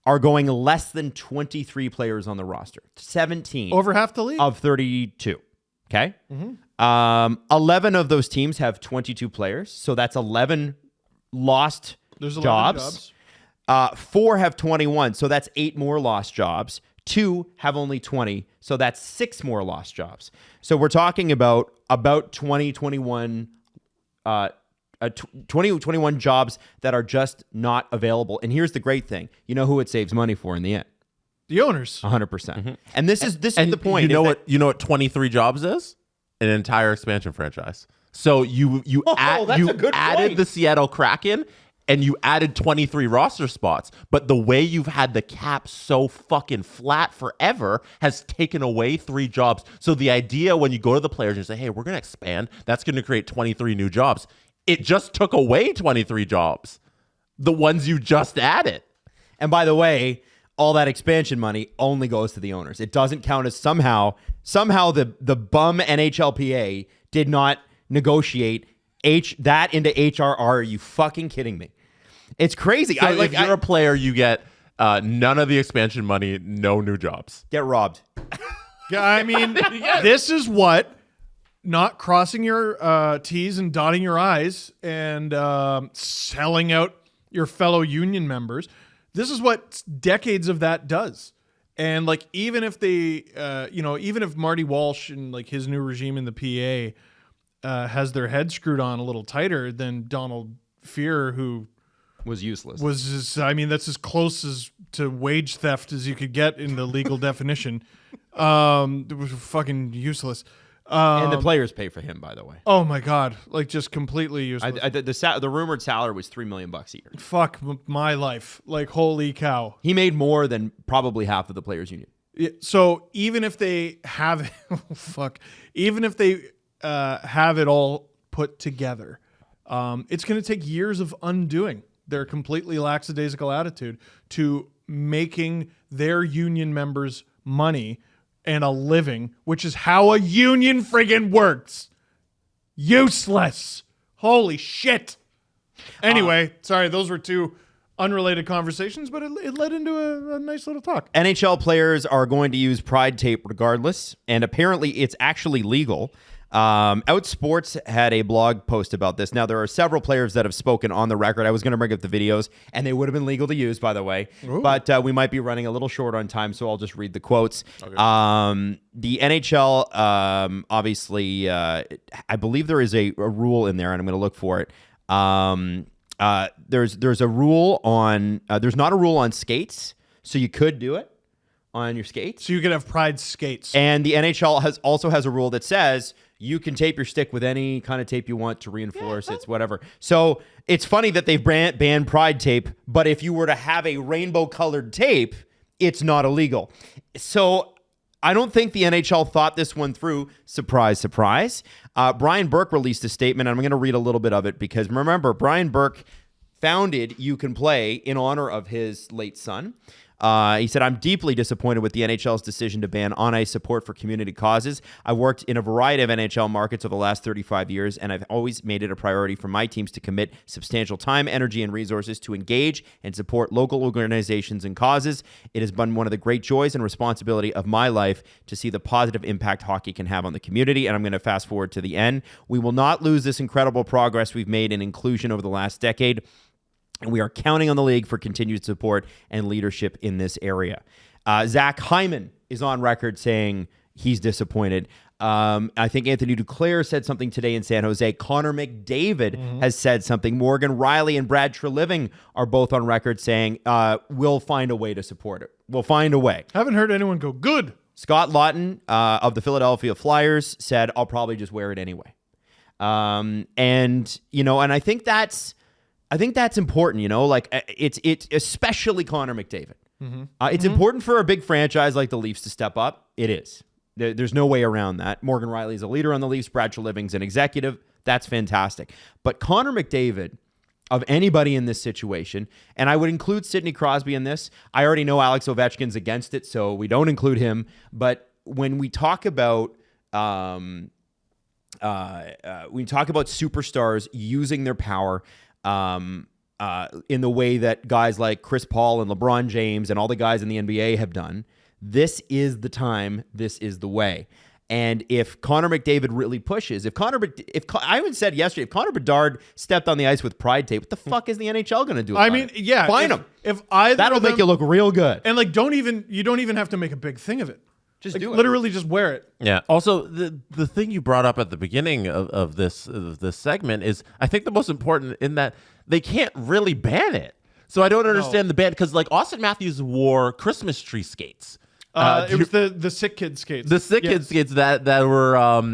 are going less than 23 players on the roster. 17. Over half the league? Of 32. Okay? Mm-hmm. 11 of those teams have 22 players. So that's 11 lost There's 11 jobs. 4 have 21. So that's 8 more lost jobs. 2 have only 20. So that's 6 more lost jobs. So we're talking about 21 jobs that are just not available. And here's the great thing. You know who it saves money for in the end? The owners. 100%. Mm-hmm. And this is the point. You know what 23 jobs is? An entire expansion franchise. So you added the Seattle Kraken and you added 23 roster spots, but the way you've had the cap so fucking flat forever has taken away 3 jobs. So the idea when you go to the players and say, hey, we're going to expand, that's going to create 23 new jobs. It just took away 23 jobs, the ones you just added. And by the way, all that expansion money only goes to the owners. It doesn't count as somehow the bum NHLPA did not negotiate that into HRR. Are you fucking kidding me? It's crazy. So if you're a player, you get none of the expansion money, no new jobs. Get robbed. Yeah, I mean, this is what not crossing your T's and dotting your I's and selling out your fellow union members. This is what decades of that does. And like, even if they, even if Marty Walsh and like his new regime in the PA has their head screwed on a little tighter than Donald Fear, who was useless. That's as close as to wage theft as you could get in the legal definition. It was fucking useless. And the players pay for him, by the way. Oh my God! Like just completely useless. The rumored salary was $3 million a year. Fuck my life! Like holy cow! He made more than probably half of the players' union. Yeah, so even if they have, even if they have it all put together, it's going to take years of undoing their completely lackadaisical attitude to making their union members money and a living, which is how a union friggin' works. Useless. Holy shit. Anyway, sorry, those were two unrelated conversations, but it led into a nice little talk. NHL players are going to use Pride tape regardless, and apparently it's actually legal. Outsports had a blog post about this. Now, there are several players that have spoken on the record. I was going to bring up the videos, and they would have been legal to use, by the way. Ooh. But we might be running a little short on time, so I'll just read the quotes. Okay. The NHL, obviously, I believe there is a rule in there, and I'm going to look for it. There's a rule on there's not a rule on skates, so you could do it on your skates. So you could have Pride skates. And the NHL also has a rule that says you can tape your stick with any kind of tape you want to reinforce it's whatever. So it's funny that they've banned Pride tape, but if you were to have a rainbow colored tape, it's not illegal. So I don't think the NHL thought this one through. Surprise, surprise. Brian Burke released a statement, and I'm going to read a little bit of it because remember, Brian Burke founded You Can Play in honor of his late son. He said, I'm deeply disappointed with the NHL's decision to ban on-ice support for community causes. I worked in a variety of NHL markets over the last 35 years, and I've always made it a priority for my teams to commit substantial time, energy, and resources to engage and support local organizations and causes. It has been one of the great joys and responsibility of my life to see the positive impact hockey can have on the community, and I'm going to fast forward to the end. We will not lose this incredible progress we've made in inclusion over the last decade. And we are counting on the league for continued support and leadership in this area. Zach Hyman is on record saying he's disappointed. I think Anthony Duclair said something today in San Jose. Connor McDavid has said something. Morgan Riley and Brad Treliving are both on record saying, we'll find a way to support it. We'll find a way. Haven't heard anyone go, good. Scott Lawton of the Philadelphia Flyers said, I'll probably just wear it anyway. And I think that's important, like it's especially Connor McDavid. It's important for a big franchise like the Leafs to step up. It is. There's no way around that. Morgan Riley is a leader on the Leafs. Brad Treliving's an executive. That's fantastic. But Connor McDavid, of anybody in this situation, and I would include Sidney Crosby in this. I already know Alex Ovechkin's against it, so we don't include him. But when we talk about superstars using their power in the way that guys like Chris Paul and LeBron James and all the guys in the NBA have done, this is the time, this is the way. And if Connor McDavid really pushes, I even said yesterday, if Connor Bedard stepped on the ice with Pride tape, what the fuck is the NHL going to do about it? Yeah. Fine him. If either that'll make you look real good. And you don't even have to make a big thing of it. Just do it. Literally just wear it. Yeah. Also, the thing you brought up at the beginning of this segment is, I think, the most important in that they can't really ban it. So I don't understand the ban, because like Austin Matthews wore Christmas tree skates. It was the sick kid skates. The sick kid skates that were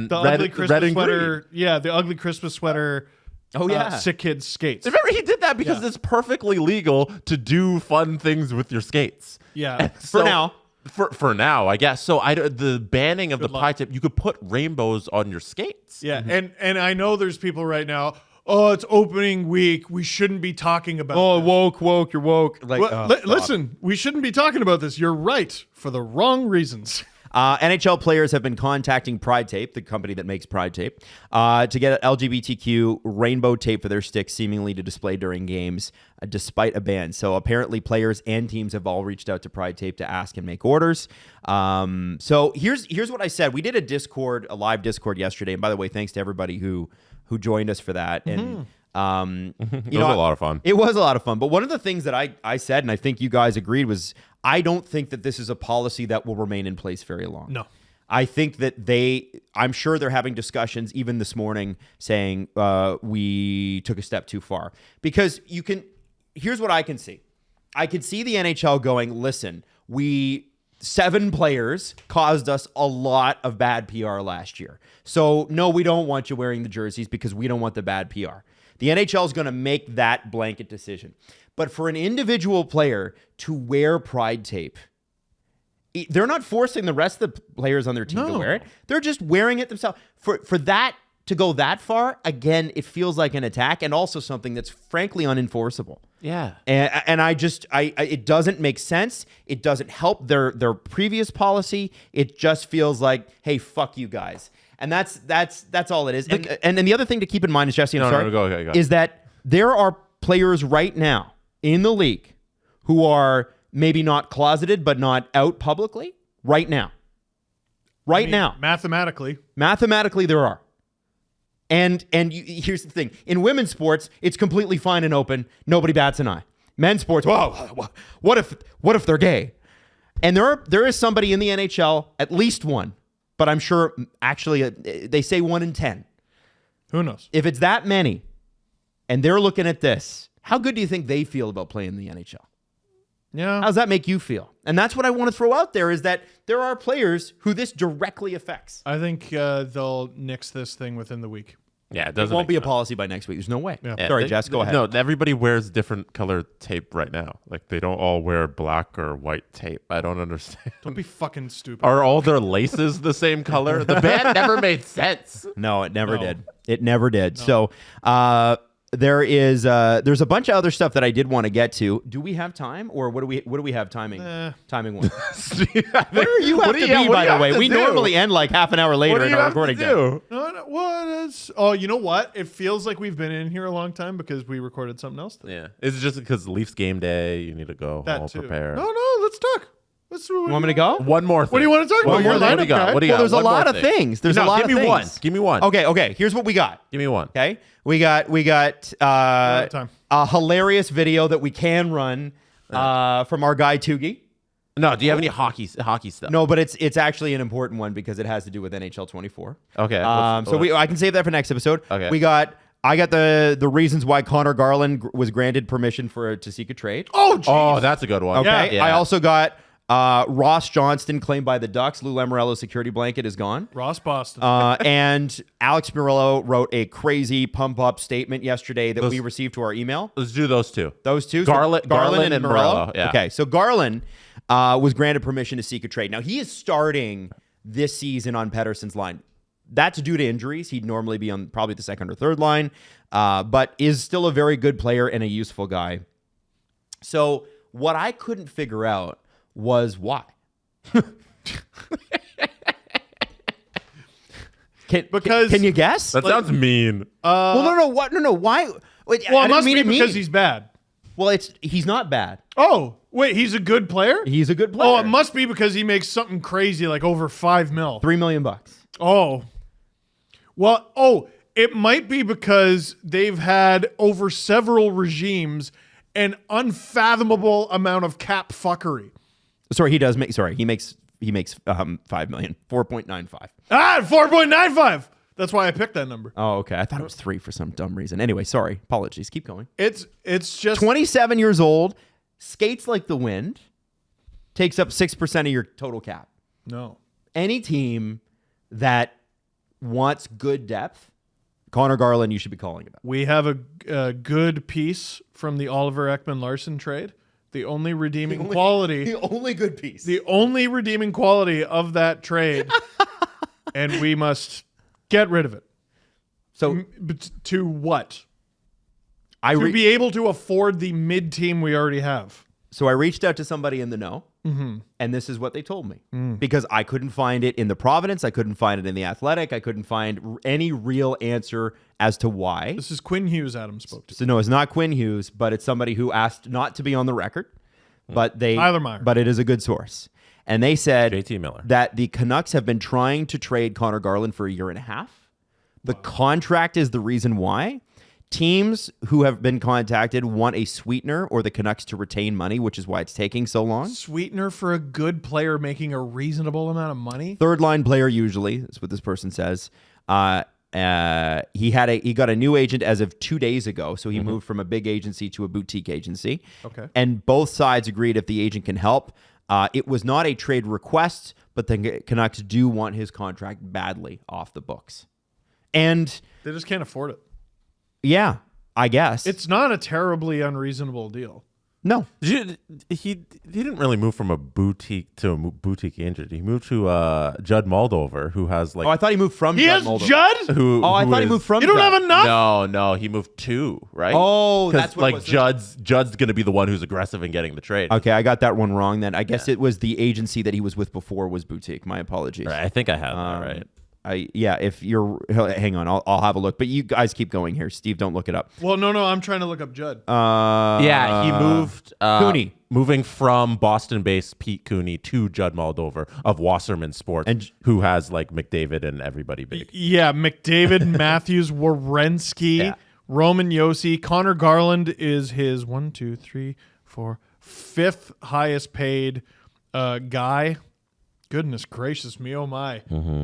the ugly Christmas red and sweater. green. Yeah, the ugly Christmas sweater. Oh yeah, sick kid skates. Remember, he did that because it's perfectly legal to do fun things with your skates. Yeah, so, for now. For now, I guess. So the banning of the Pride tape, you could put rainbows on your skates. Yeah, and I know there's people right now, oh, it's opening week, we shouldn't be talking about this. Woke, you're woke. Like, listen, we shouldn't be talking about this. You're right, for the wrong reasons. NHL players have been contacting Pride Tape, the company that makes Pride Tape, to get LGBTQ rainbow tape for their sticks, seemingly to display during games, despite a ban. So apparently players and teams have all reached out to Pride Tape to ask and make orders. So here's what I said. We did a live Discord yesterday, and by the way, thanks to everybody who joined us for that. And it was a lot of fun. It was a lot of fun. But one of the things that I said, and I think you guys agreed, was I don't think that this is a policy that will remain in place very long. No. I think that I'm sure they're having discussions even this morning saying we took a step too far. Because here's what I can see. I can see the NHL going, listen, we 7 players caused us a lot of bad PR last year. So, no, we don't want you wearing the jerseys because we don't want the bad PR. The NHL is going to make that blanket decision. But for an individual player to wear pride tape, they're not forcing the rest of the players on their team to wear it. They're just wearing it themselves. For that to go that far, again, it feels like an attack and also something that's frankly unenforceable. Yeah. And it doesn't make sense. It doesn't help their previous policy. It just feels like, hey, fuck you guys. And that's all it is. And the other thing to keep in mind is, Jesse, go. Is that there are players right now in the league who are maybe not closeted, but not out publicly right now. Now. Mathematically, there are. And here's the thing. In women's sports, it's completely fine and open. Nobody bats an eye. Men's sports, whoa, what if they're gay? And there is somebody in the NHL, at least one, but I'm sure actually they say 1 in 10. Who knows? If it's that many and they're looking at this, how good do you think they feel about playing in the NHL? Yeah. How does that make you feel? And that's what I want to throw out there is that there are players who this directly affects. I think they'll nix this thing within the week. Yeah, it won't be a policy by next week. There's no way. Yeah. Sorry, Jess, go ahead. No, everybody wears different color tape right now. Like, they don't all wear black or white tape. I don't understand. Don't be fucking stupid. Are all their laces the same color? The band never made sense. No, it never did. It never did. No. So there's a bunch of other stuff that I did want to get to. Do we have time, or what do we have timing? Timing one. Where are you have to be, by the way? We normally end like half an hour later in our recording day. No, you know what? It feels like we've been in here a long time because we recorded something else today. Yeah, it's just because Leafs game day. You need to go home, prepare. No, let's talk. You want me to go? One more thing. What do you want to talk about? Your lineup guy. What do you got? Well, there's a lot of things. There's a lot of things. Give me one. Okay. Here's what we got. Give me one. Okay. We got a hilarious video that we can run from our guy Tugi. No, do you have any hockey stuff? No, but it's actually an important one because it has to do with NHL 24. Okay. I can save that for next episode. Okay. I got the reasons why Connor Garland was granted permission to seek a trade. Oh, geez. Oh, that's a good one. Okay. Yeah. I also got Ross Johnston claimed by the Ducks. Lou Lamoriello's security blanket is gone. Ross Boston. And Alex Murillo wrote a crazy pump-up statement yesterday that we received to our email. Let's do those two. Garland and Murillo. Yeah. Okay, so Garland was granted permission to seek a trade. Now, he is starting this season on Pettersson's line. That's due to injuries. He'd normally be on probably the second or third line, but is still a very good player and a useful guy. So what I couldn't figure out was why. Can you guess? That sounds mean. No. Why? Wait, well, it must be because he's bad. Well, he's not bad. Oh, wait, he's a good player? He's a good player. Oh, it must be because he makes something crazy like over $5 million. $3 million. Oh. Well, it might be because they've had over several regimes an unfathomable amount of cap fuckery. Sorry, he makes $5 million, 4.95. 4.95. That's why I picked that number. Oh, okay. I thought it was 3 for some dumb reason. Anyway, sorry. Apologies. Keep going. It's just 27 years old, skates like the wind, takes up 6% of your total cap. No. Any team that wants good depth, Connor Garland, you should be calling about. We have a good piece from the Oliver Ekman-Larsson trade. The only redeeming quality. The only good piece. The only redeeming quality of that trade. And we must get rid of it. So to what? To be able to afford the mid team we already have. So I reached out to somebody in the know, and this is what they told me. Because I couldn't find it in the Providence, I couldn't find it in the Athletic, I couldn't find any real answer as to why. This is Quinn Hughes Adam spoke to. So no, it's not Quinn Hughes, but it's somebody who asked not to be on the record, but Tyler Meyer. But it is a good source. And they said JT Miller. that the Canucks have been trying to trade Connor Garland for a year and a half. The contract is the reason why. Teams who have been contacted want a sweetener or the Canucks to retain money, which is why it's taking so long. Sweetener for a good player making a reasonable amount of money? Third line player usually, that's what this person says. He got a new agent as of 2 days ago, so he moved from a big agency to a boutique agency. Okay. And both sides agreed if the agent can help, It was not a trade request, but the Canucks do want his contract badly off the books. And they just can't afford it. Yeah, I guess. It's not a terribly unreasonable deal. No. He didn't really move from a boutique to a boutique agent. He moved to Judd Moldover, who has like. Oh, I thought he moved from Judd Moldover. Judd? I thought he moved from. You don't Judd. have enough? No, he moved two, right? Oh, that's what like it was. Judd's going to be the one who's aggressive in getting the trade. Okay, I got that one wrong then. I guess it was the agency that he was with before was boutique. My apologies. Right, I think I have that right. If you're, hang on, I'll have a look. But you guys keep going here. Steve, don't look it up. Well, no, I'm trying to look up Judd. Yeah, he moved Cooney. Moving from Boston-based Pete Cooney to Judd Moldover of Wasserman Sports, and who has like McDavid and everybody big. Yeah, McDavid, Matthews, Werenski, Roman Josi. Connor Garland is his 5th highest paid guy. Goodness gracious me, oh my.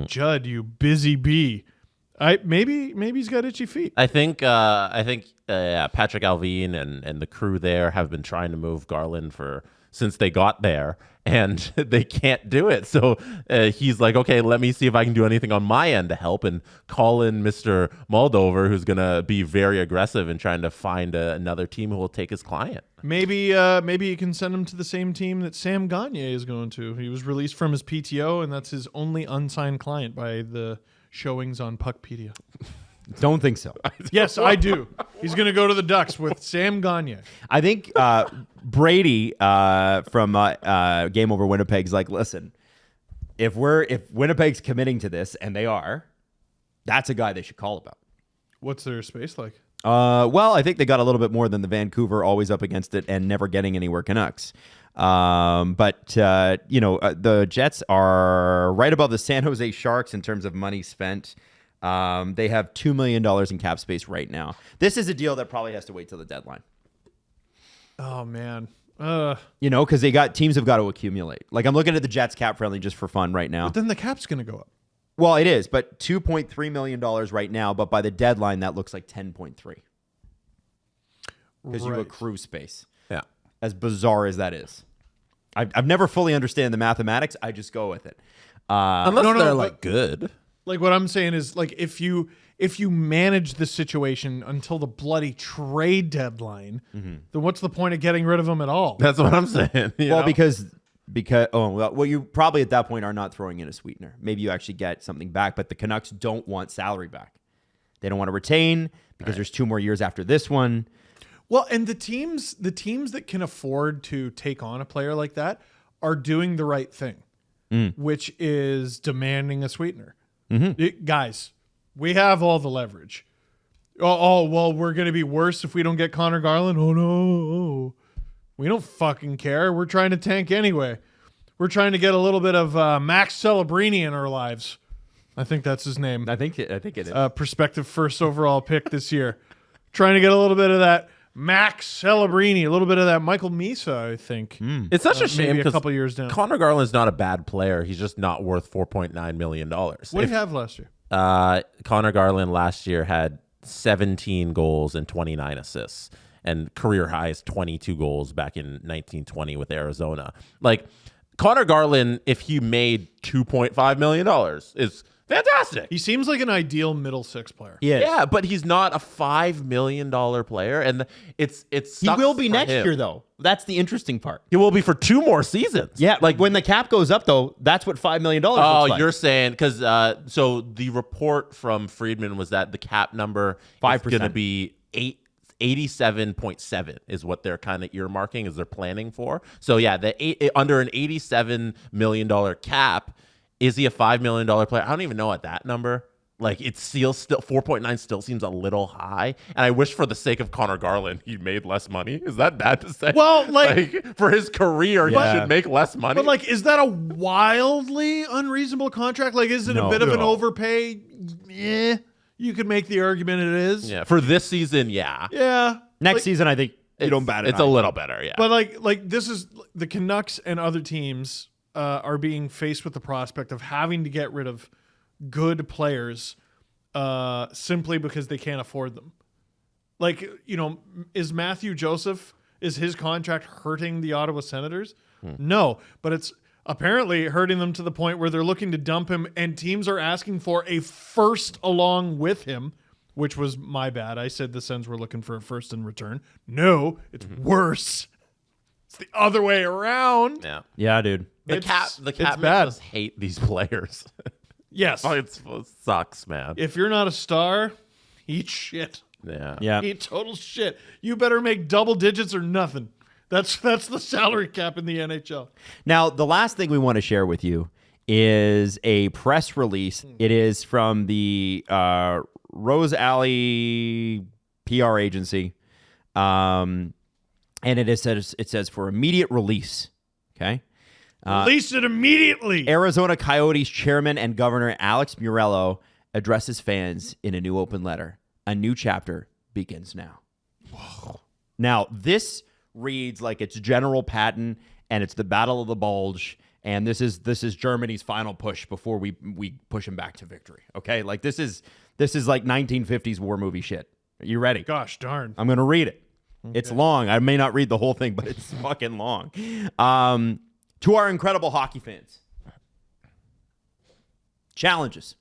Judd, you busy bee. Maybe he's got itchy feet. I think Patrick Alvin and the crew there have been trying to move Garland since they got there, and they can't do it. So he's like, okay, let me see if I can do anything on my end to help, and call in Mr. Moldover, who's going to be very aggressive in trying to find another team who will take his client. Maybe you can send him to the same team that Sam Gagner is going to. He was released from his PTO, and that's his only unsigned client by the showings on Puckpedia. Don't think so. Yes, I do. He's going to go to the Ducks with Sam Gagner. I think Brady from Game Over Winnipeg's like, listen, if Winnipeg's committing to this, and they are, that's a guy they should call about. What's their space like? Well, I think they got a little bit more than the Vancouver always up against it and never getting anywhere Canucks. But the Jets are right above the San Jose Sharks in terms of money spent. They have $2 million in cap space right now. This is a deal that probably has to wait till the deadline. Oh man. Because teams have got to accumulate. Like I'm looking at the Jets cap friendly just for fun right now. But then the cap's going to go up. Well, it is, but $2.3 million right now. But by the deadline, that looks like 10.3 because you accrue space. Yeah, as bizarre as that is, I've never fully understand the mathematics. I just go with it. Unless they're good. Like what I'm saying is like if you manage the situation until the bloody trade deadline, then what's the point of getting rid of them at all? That's what I'm saying. Because you probably at that point are not throwing in a sweetener. Maybe you actually get something back, but the Canucks don't want salary back. They don't want to retain because there's 2 more years after this one. Well, and the teams that can afford to take on a player like that are doing the right thing, which is demanding a sweetener. Guys, we have all the leverage. Oh, well, we're going to be worse if we don't get Connor Garland. Oh, no. We don't fucking care. We're trying to tank anyway. We're trying to get a little bit of Max Celebrini in our lives. I think that's his name. I think it is. Prospective first overall pick this year. Trying to get a little bit of that Max Celebrini, a little bit of that Michael Misa, I think. It's such a shame because a couple years down. Connor Garland's not a bad player. He's just not worth $4.9 million. What did he have last year? Connor Garland last year had 17 goals and 29 assists. And career highs 22 goals back in 1920 with Arizona. Like Connor Garland, if he made $2.5 million, is fantastic. He seems like an ideal middle six player. Yeah, but he's not a $5 million player, and it's he will be next year though. That's the interesting part. He will be for 2 more seasons. Yeah, like when the cap goes up though, that's what $5 million. Oh, looks like. You're saying because so the report from Friedman was that the cap number 5% is going to be 87.7 is what they're kind of earmarking as they're planning for. So yeah, under an $87 million cap, is he a $5 million player? I don't even know at that number. Like it's still 4.9 still seems a little high. And I wish for the sake of Connor Garland, he made less money. Is that bad to say? Well, like for his career, he should make less money. But like, is that a wildly unreasonable contract? Like, is it a bit of an overpay? Yeah. You could make the argument it is. Yeah, for this season, yeah. Yeah. Next season, I think you don't bat it. It's a little better, yeah. But like this is the Canucks and other teams are being faced with the prospect of having to get rid of good players simply because they can't afford them. Like, is Matthew Joseph, is his contract hurting the Ottawa Senators? No, but it's apparently hurting them to the point where they're looking to dump him, and teams are asking for a first along with him, which was my bad. I said the Sens were looking for a first in return. No, it's worse. It's the other way around. Yeah, dude. The cap bad. makes us hate these players. Yes. It sucks, man. If you're not a star, eat shit. Yeah. Eat total shit. You better make double digits or nothing. That's the salary cap in the NHL. Now, the last thing we want to share with you is a press release. It is from the Rose Alley PR agency, and it says for immediate release. Okay, Release it immediately. Arizona Coyotes chairman and governor Alex Murillo addresses fans in a new open letter. A new chapter begins now. Whoa. Now, this reads like it's General Patton and it's the Battle of the Bulge, and this is Germany's final push before we push him back to victory. Okay? Like this is like 1950s war movie shit. Are you ready? Gosh darn. I'm going to read it. Okay. It's long. I may not read the whole thing, but it's fucking long. To our incredible hockey fans. Challenges.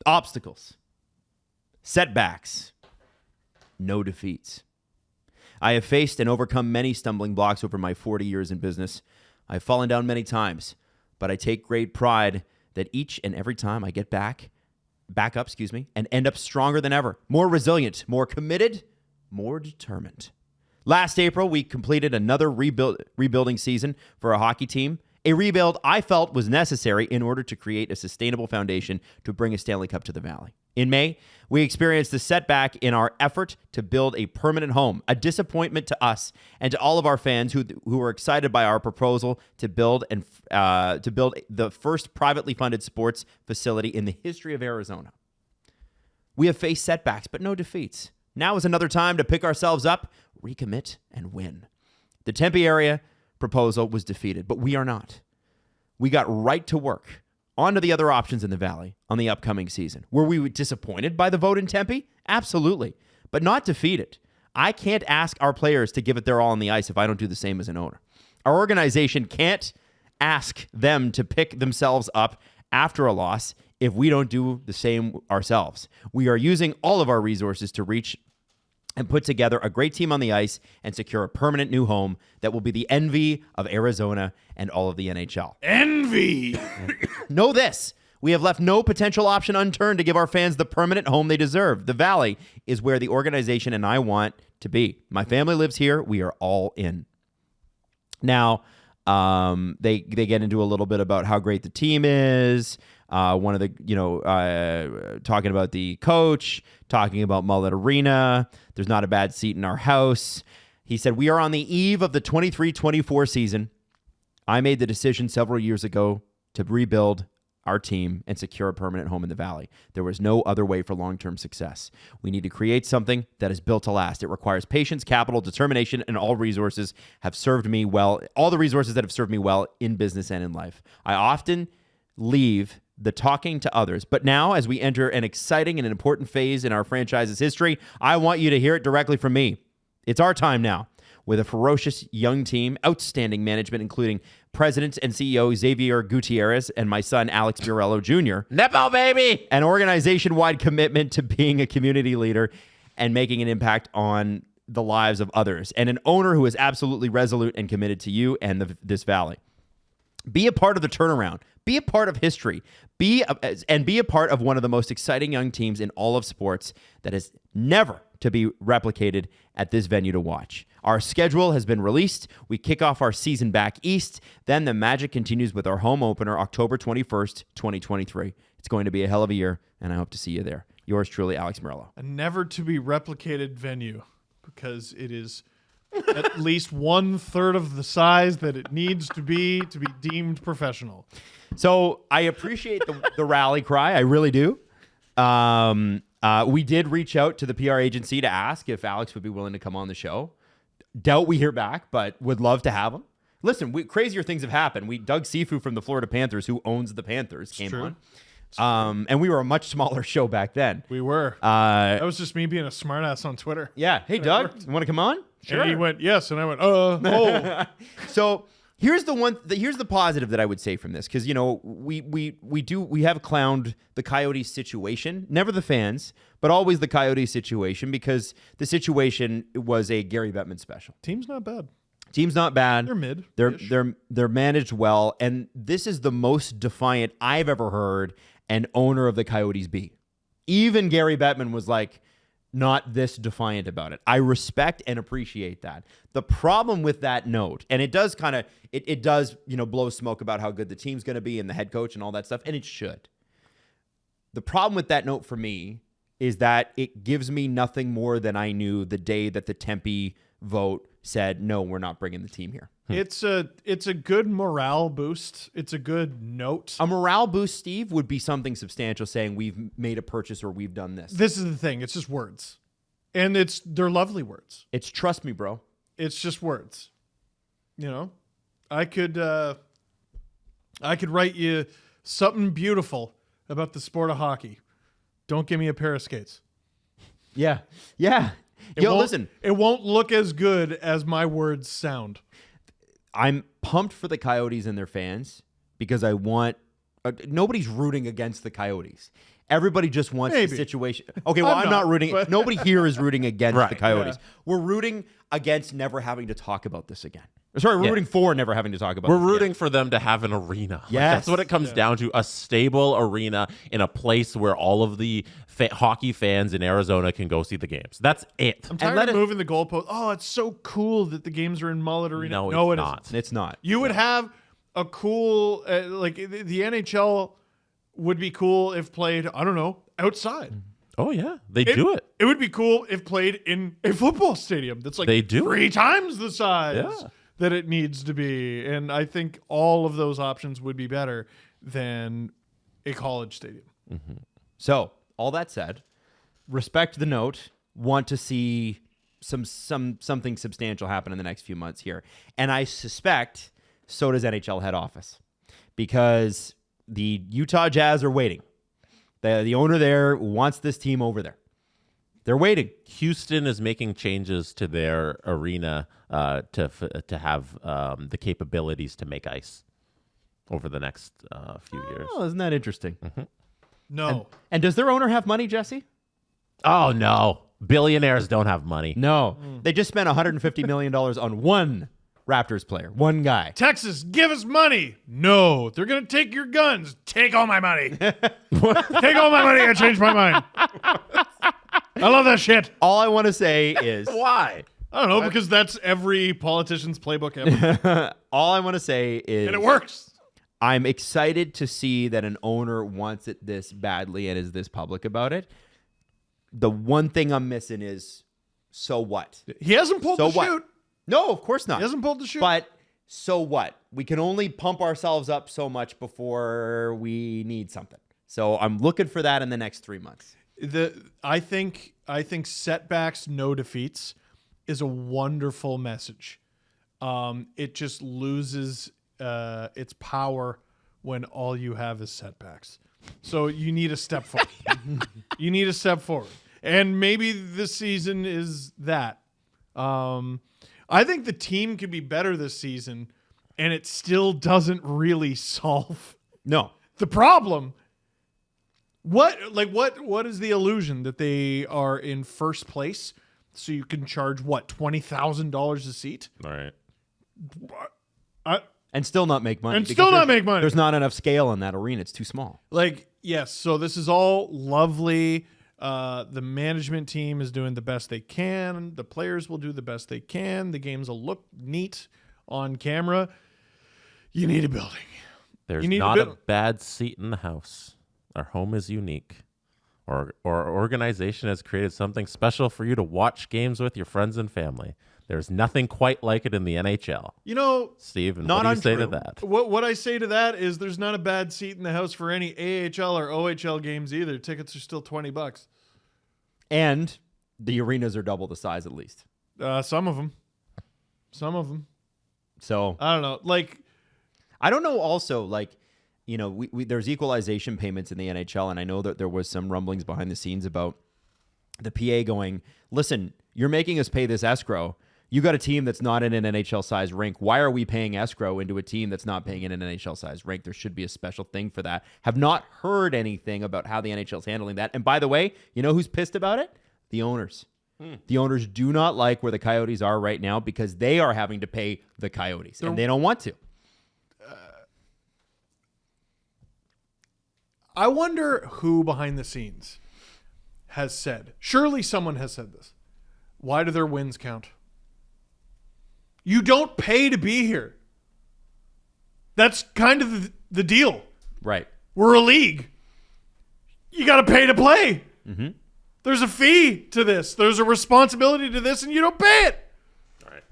Obstacles. Setbacks. No defeats. I have faced and overcome many stumbling blocks over my 40 years in business. I've fallen down many times, but I take great pride that each and every time I get back up, and end up stronger than ever, more resilient, more committed, more determined. Last April, we completed another rebuilding season for our hockey team, a rebuild I felt was necessary in order to create a sustainable foundation to bring a Stanley Cup to the Valley. In May, we experienced a setback in our effort to build a permanent home, a disappointment to us and to all of our fans who were excited by our proposal to build the first privately funded sports facility in the history of Arizona. We have faced setbacks, but no defeats. Now is another time to pick ourselves up, recommit, and win. The Tempe area proposal was defeated, but we are not. We got right to work. On to the other options in the Valley on the upcoming season. Were we disappointed by the vote in Tempe? Absolutely, but not defeated. I can't ask our players to give it their all on the ice if I don't do the same as an owner. Our organization can't ask them to pick themselves up after a loss if we don't do the same ourselves. We are using all of our resources to reach and put together a great team on the ice and secure a permanent new home that will be the envy of Arizona and all of the NHL. Envy! Know this. We have left no potential option unturned to give our fans the permanent home they deserve. The Valley is where the organization and I want to be. My family lives here. We are all in. Now, they get into a little bit about how great the team is. One of the, talking about the coach, talking about Mullet Arena. There's not a bad seat in our house. He said, we are on the eve of the 23-24 season. I made the decision several years ago to rebuild our team and secure a permanent home in the Valley. There was no other way for long-term success. We need to create something that is built to last. It requires patience, capital, determination, and all resources have served me well. All the resources that have served me well in business and in life. I often leave the talking to others. But now, as we enter an exciting and an important phase in our franchise's history, I want you to hear it directly from me. It's our time now. With a ferocious young team, outstanding management, including President and CEO Xavier Gutierrez and my son, Alex Murillo Jr. Nepo, baby! An organization-wide commitment to being a community leader and making an impact on the lives of others. And an owner who is absolutely resolute and committed to you and this Valley. Be a part of the turnaround. Be a part of history. Be a part of one of the most exciting young teams in all of sports that is never to be replicated at this venue to watch. Our schedule has been released. We kick off our season back east. Then the magic continues with our home opener, October 21st, 2023. It's going to be a hell of a year, and I hope to see you there. Yours truly, Alex Murillo. A never to be replicated venue because it is at least 1/3 of the size that it needs to be deemed professional. So I appreciate the rally cry. I really do. We did reach out to the PR agency to ask if Alex would be willing to come on the show. Doubt we hear back, but would love to have him. Listen, crazier things have happened. Doug Sifu from the Florida Panthers, who owns the Panthers, came on. And we were a much smaller show back then. We were. That was just me being a smartass on Twitter. Yeah. Hey, Doug, you want to come on? Sure. And he went, yes. And I went, oh. So Here's the positive that I would say from this, because we have clowned the Coyotes situation, never the fans, but always the Coyotes situation, because the situation was a Gary Bettman special. Team's not bad. Team's not bad. They're mid. They're managed well, and this is the most defiant I've ever heard an owner of the Coyotes be. Even Gary Bettman was like, not this defiant about it. I respect and appreciate that. The problem with that note, and it does kind of, it does, blow smoke about how good the team's going to be and the head coach and all that stuff, and it should. The problem with that note for me is that it gives me nothing more than I knew the day that the Tempe vote said, no, we're not bringing the team here. It's a good morale boost. It's a good note. A morale boost, Steve, would be something substantial, saying we've made a purchase or we've done this. This is the thing. It's just words. And they're lovely words. It's trust me, bro. It's just words. I could write you something beautiful about the sport of hockey. Don't give me a pair of skates. Yeah. Listen. It won't look as good as my words sound. I'm pumped for the Coyotes and their fans because I want nobody's rooting against the Coyotes. Everybody just wants the situation. Okay, well, I'm not rooting. Nobody here is rooting against the Coyotes. Yeah. We're rooting against never having to talk about this again. Sorry, we're rooting for never having to talk about this. We're rooting for them to have an arena. Yes. That's what it comes down to, a stable arena in a place where all of the hockey fans in Arizona can go see the games. That's it. I'm tired of moving the goalpost. Oh, it's so cool that the games are in Mullet Arena. No, it's not. It's not. You would have a cool, the NHL would be cool if played, I don't know, outside. Oh, yeah. They do it. It would be cool if played in a football stadium that's like 3 times the size that it needs to be. And I think all of those options would be better than a college stadium. Mm-hmm. So, all that said, respect the note, want to see something substantial happen in the next few months here. And I suspect so does NHL head office, because the Utah Jazz are waiting. The owner there wants this team over there. They're waiting. Houston is making changes to their arena to have the capabilities to make ice over the next few years. Oh, isn't that interesting? Mm-hmm. No. And does their owner have money, Jesse? Oh, no. Billionaires don't have money. No. They just spent $150 million on one Raptors player, one guy. Texas, give us money. No, they're going to take your guns. Take all my money. Take all my money. I changed my mind. I love that shit. All I want to say is... Why? I don't know, because that's every politician's playbook ever. All I want to say is... And it works. I'm excited to see that an owner wants it this badly and is this public about it. The one thing I'm missing is, so what? He hasn't pulled the shoot. No, of course not. He hasn't pulled the shoot. But so what? We can only pump ourselves up so much before we need something. So I'm looking for that in the next 3 months. I think setbacks, no defeats is a wonderful message. It just loses its power when all you have is setbacks. So you need a step forward. You need a step forward. And maybe this season is that. I think the team could be better this season, and it still doesn't really solve the problem. What is the illusion that they are in first place so you can charge $20,000 a seat? All right. And still not make money. There's not enough scale in that arena. It's too small. Yes. So this is all lovely. The management team is doing the best they can. The players will do the best they can. The games will look neat on camera. You need a building. There's not a bad seat in the house. Our home is unique. Our organization has created something special for you to watch games with your friends and family. There's nothing quite like it in the NHL. Steve, and what do you say to that? What I say to that is there's not a bad seat in the house for any AHL or OHL games either. Tickets are still $20. And the arenas are double the size at least. Some of them. So I don't know. I don't know also, there's equalization payments in the NHL, and I know that there was some rumblings behind the scenes about the PA going, listen, you're making us pay this escrow. You got a team that's not in an NHL-sized rink. Why are we paying escrow into a team that's not paying in an NHL-sized rink? There should be a special thing for that. Have not heard anything about how the NHL is handling that. And by the way, you know who's pissed about it? The owners. The owners do not like where the Coyotes are right now because they are having to pay the Coyotes, and they don't want to. I wonder who behind the scenes has said, surely someone has said this, why do their wins count? You don't pay to be here. That's kind of the deal. Right. We're a league. You got to pay to play. Mm-hmm. There's a fee to this. There's a responsibility to this, and you don't pay it. All right.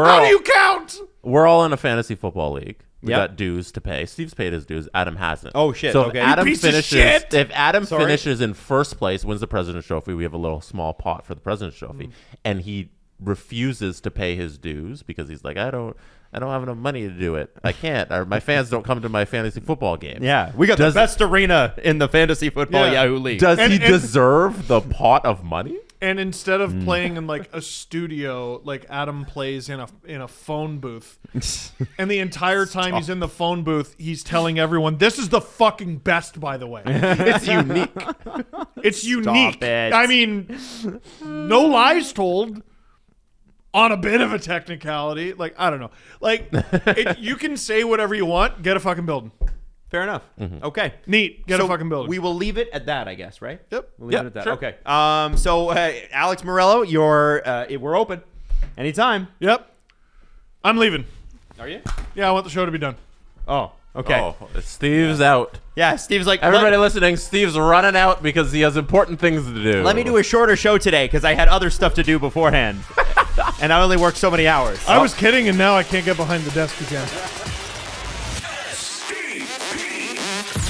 How do you count? We're all in a fantasy football league. We Yep. got dues to pay. Steve's paid his dues. Adam hasn't. Oh, shit. So Okay. if Adam You piece of finishes, shit. if Adam Sorry. finishes in first place, wins the President's Trophy, we have a little small pot for the President's Trophy, and he refuses to pay his dues because he's like, I don't have enough money to do it. I can't. Or my fans don't come to my fantasy football game. Yeah, we got the best arena in the fantasy football Yeah. Yahoo League. Does he And- deserve the pot of money? And instead of playing in like a studio, like Adam plays in a phone booth, and the entire time he's in the phone booth, he's telling everyone, "This is the fucking best." By the way, It's unique. it's unique. it. I mean, no lies told. On a bit of a technicality, like I don't know, like you can say whatever you want. Get a fucking building. Fair enough. Okay. Neat. Get a fucking building. We will leave it at that, I guess, right? Yep. We'll leave Yep, it at that. sure. Okay. So Alex Morello, we're open anytime. Yep. I'm leaving. Are you? Yeah, I want the show to be done. Oh, okay. Oh, Steve's out. Yeah, Steve's like, Everybody listening, Steve's running out because he has important things to do. let me do a shorter show today because I had other stuff to do beforehand, and I only worked so many hours. I was kidding, and now I can't get behind the desk again.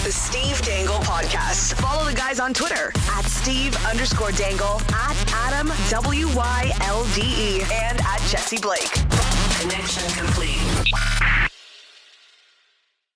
The Steve Dangle Podcast. Follow the guys on Twitter at Steve_Dangle, at Adam WYLDE, and at Jesse Blake. Connection complete.